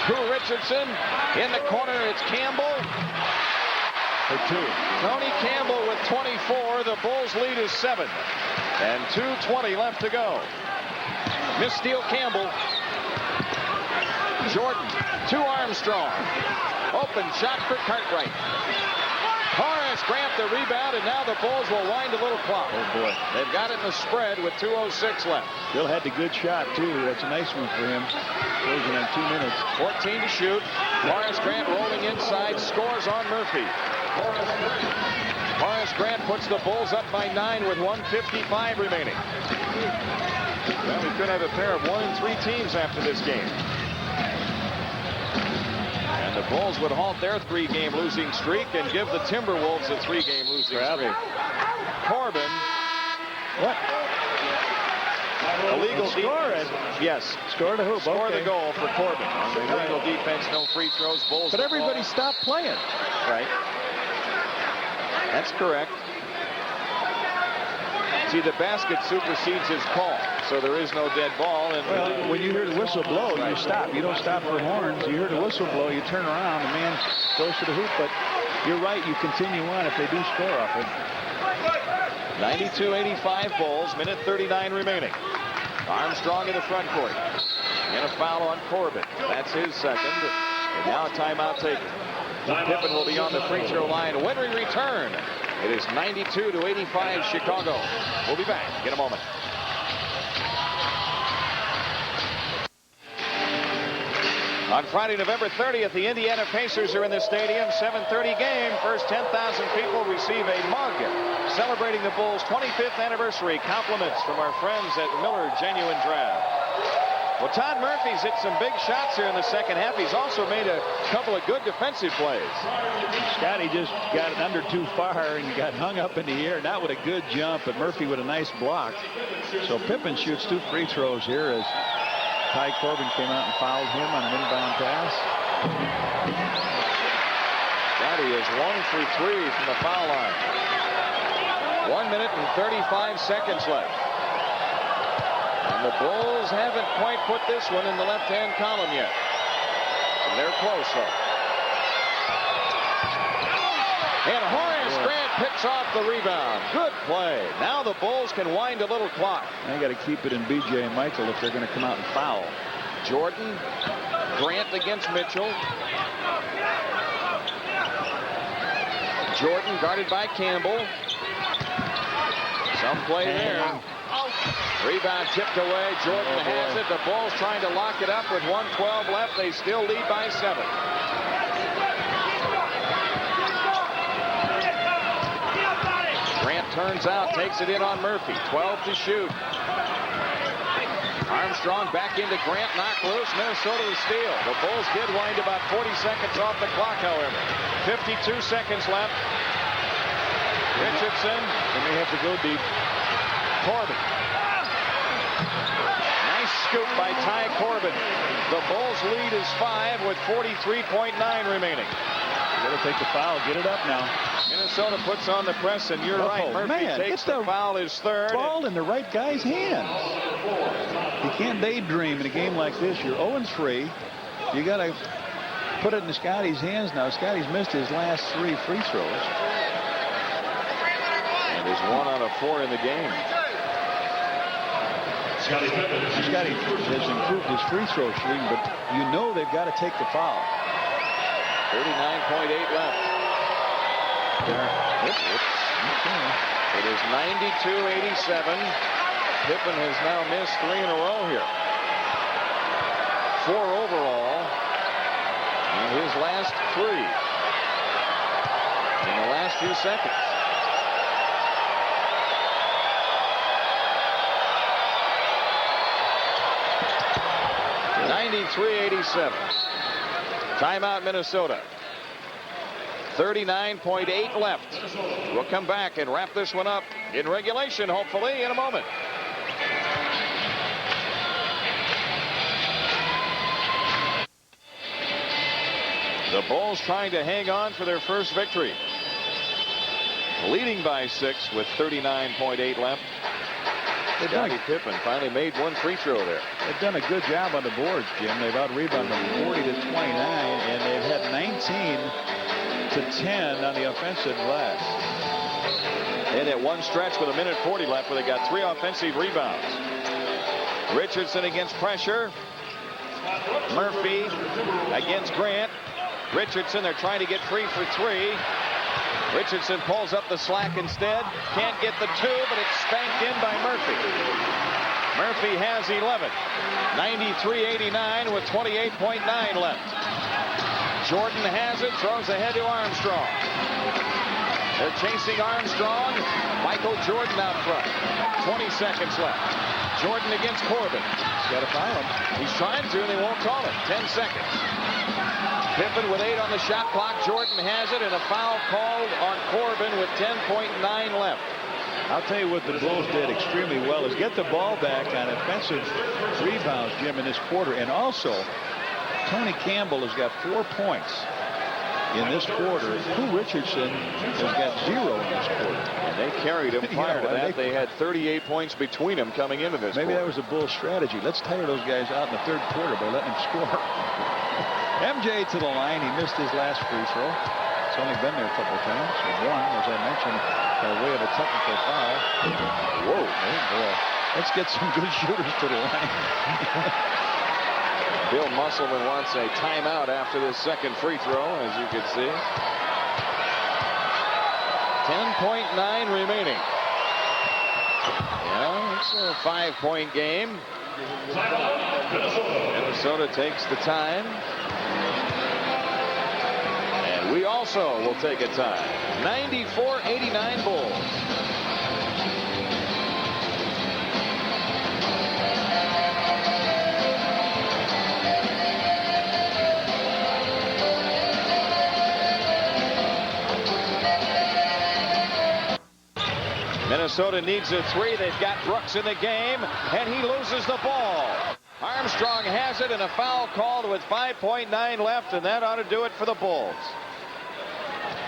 Richardson in the corner. It's Campbell. For 2. Tony Campbell with 24. The Bulls lead is 7. And 2:20 left to go. Miss steal Campbell. Jordan to Armstrong. Open shot for Cartwright. Horace Grant the rebound, and now the Bulls will wind a little clock. Oh, boy. They've got it in the spread with 2:06 left. Bill had the good shot, too. That's a nice one for him. Closing on 2 minutes. 14 to shoot. Horace Grant rolling inside, scores on Murphy. Horace Grant puts the Bulls up by 9 with 1:55 remaining. Well, we could have a pair of 1-3 teams after this game. And the Bulls would halt their 3-game losing streak and give the Timberwolves a 3-game losing streak. Corbin. What? Illegal score it. Yes. Score the hoop. Score Okay. the goal for Corbin. On the illegal defense, no free throws. Bulls. But everybody stopped playing. Right. That's correct. See, the basket supersedes his call. so there is no dead ball. And well, when you hear the whistle blow, you stop. You don't stop for horns. You hear the whistle blow, you turn around, the man goes to the hoop. But you're right, you continue on if they do score off it. 92-85 Bulls, minute 39 remaining. Armstrong in the front court. And a foul on Corbin. That's his second. And now a timeout taken. Pippen will be on the free throw line when we return. It is 92-85 Chicago. We'll be back in a moment. On Friday, November 30th, the Indiana Pacers are in the stadium. 7:30 game. First 10,000 people receive a mug celebrating the Bulls' 25th anniversary. Compliments from our friends at Miller Genuine Draft. Well, Todd Murphy's hit some big shots here in the second half. He's also made a couple of good defensive plays. Scotty just got it under too far and got hung up in the air. Not with a good jump, but Murphy with a nice block. So Pippen shoots 2 free throws here as Ty Corbin came out and fouled him on an inbound pass. Scotty is 1 for 3 from the foul line. 1 minute and 35 seconds left. And the Bulls haven't quite put this one in the left-hand column yet. And they're close, though. And Horace Grant picks off the rebound. Good play. Now the Bulls can wind a little clock. They got to keep it in B.J. and Michael if they're going to come out and foul. Jordan, Grant against Mitchell. Jordan guarded by Campbell. Some play there. Rebound tipped away. Jordan has it. The Bulls trying to lock it up with 1:12 left. They still lead by 7. Grant turns out, takes it in on Murphy. 12 to shoot. Armstrong back into Grant, knocked loose. Minnesota to steal. The Bulls did wind about 40 seconds off the clock, however. 52 seconds left. Richardson. And they have to go deep. Corbin. Nice scoop by Ty Corbin. The Bulls lead is 5 with 43.9 remaining. You got to take the foul. Get it up now. Minnesota puts on the press, and you're right. Murphy takes the foul, his third. Ball in the right guy's hands. You can't daydream in a game like this. You're 0-3. You got to put it in Scotty's hands now. Scotty's missed his last 3 free throws. And there's 1 out of 4 in the game. Scotty has improved his free throw shooting, but you know they've got to take the foul. 39.8 left. It is 92-87. Pippen has now missed 3 in a row here. 4 overall. And his last 3 in the last few seconds. (93-87). Timeout, Minnesota. 39.8 left. We'll come back and wrap this one up in regulation, hopefully, in a moment. The Bulls trying to hang on for their first victory. Leading by 6 with 39.8 left. Scottie Pippen finally made 1 free throw there. They've done a good job on the boards, Jim. They've out-rebounded them 40-29, and they've had 19-10 on the offensive glass. And at one stretch with 1:40 left where they got 3 offensive rebounds. Richardson against pressure. Murphy against Grant. Richardson, they're trying to get free for 3. Richardson pulls up the slack instead. Can't get the 2, but it's spanked in by Murphy. Murphy has 11. 93-89 with 28.9 left. Jordan has it, throws ahead to Armstrong. They're chasing Armstrong. Michael Jordan out front. 20 seconds left. Jordan against Corbin. He's got to foul him. He's trying to, and they won't call it. 10 seconds. Pippen with 8 on the shot clock. Jordan has it, and a foul called on Corbin with 10.9 left. I'll tell you what the Bulls did extremely well is get the ball back on offensive rebounds, Jim, in this quarter. And also, Tony Campbell has got 4 points. in this quarter. Who Richardson has got 0 in this quarter. And they carried him prior to that. They had 38 points between them coming into this Maybe quarter. that was a Bulls strategy. Let's tire those guys out in the third quarter by letting them score. MJ to the line. He missed his last free throw. It's only been there a couple of times. So one, as I mentioned, by way of a technical foul. Whoa. Oh boy. Let's get some good shooters to the line. Bill Musselman wants a timeout after this second free throw, as you can see. 10.9 remaining. Yeah, it's a 5-point game. Minnesota takes the time. And we also will take a time. 94-89 Bulls. Minnesota needs a three. They've got Brooks in the game, and he loses the ball. Armstrong has it, and a foul called with 5.9 left, and that ought to do it for the Bulls.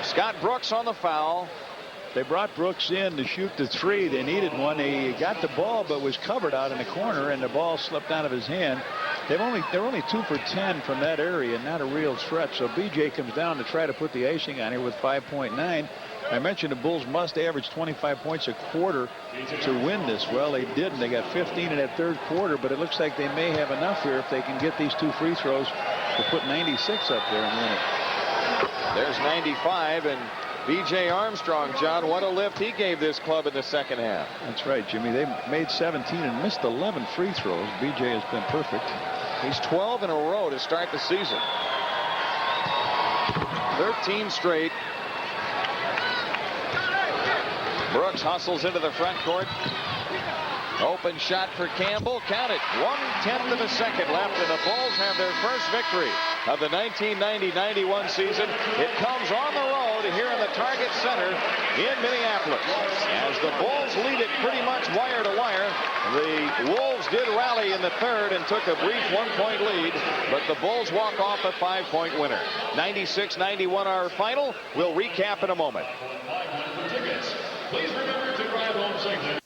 Scott Brooks on the foul. They brought Brooks in to shoot the three. They needed one. He got the ball, but was covered out in the corner, and the ball slipped out of his hand. They're only 2 for 10 from that area, not a real threat. So BJ comes down to try to put the icing on here with 5.9. I mentioned the Bulls must average 25 points a quarter to win this. Well, they didn't. They got 15 in that third quarter, but it looks like they may have enough here if they can get these 2 free throws to put 96 up there and win it. There's 95, and B.J. Armstrong, John, what a lift he gave this club in the second half. That's right, Jimmy. They made 17 and missed 11 free throws. B.J. has been perfect. He's 12 in a row to start the season. 13 straight. Brooks hustles into the front court. Open shot for Campbell. Count it. 1/10 of a second left, and the Bulls have their first victory of the 1990-91 season. It comes on the road here in the Target Center in Minneapolis. As the Bulls lead it pretty much wire to wire, the Wolves did rally in the third and took a brief 1-point lead, but the Bulls walk off a 5-point winner. 96-91 our final. We'll recap in a moment. Please remember to drive home safely.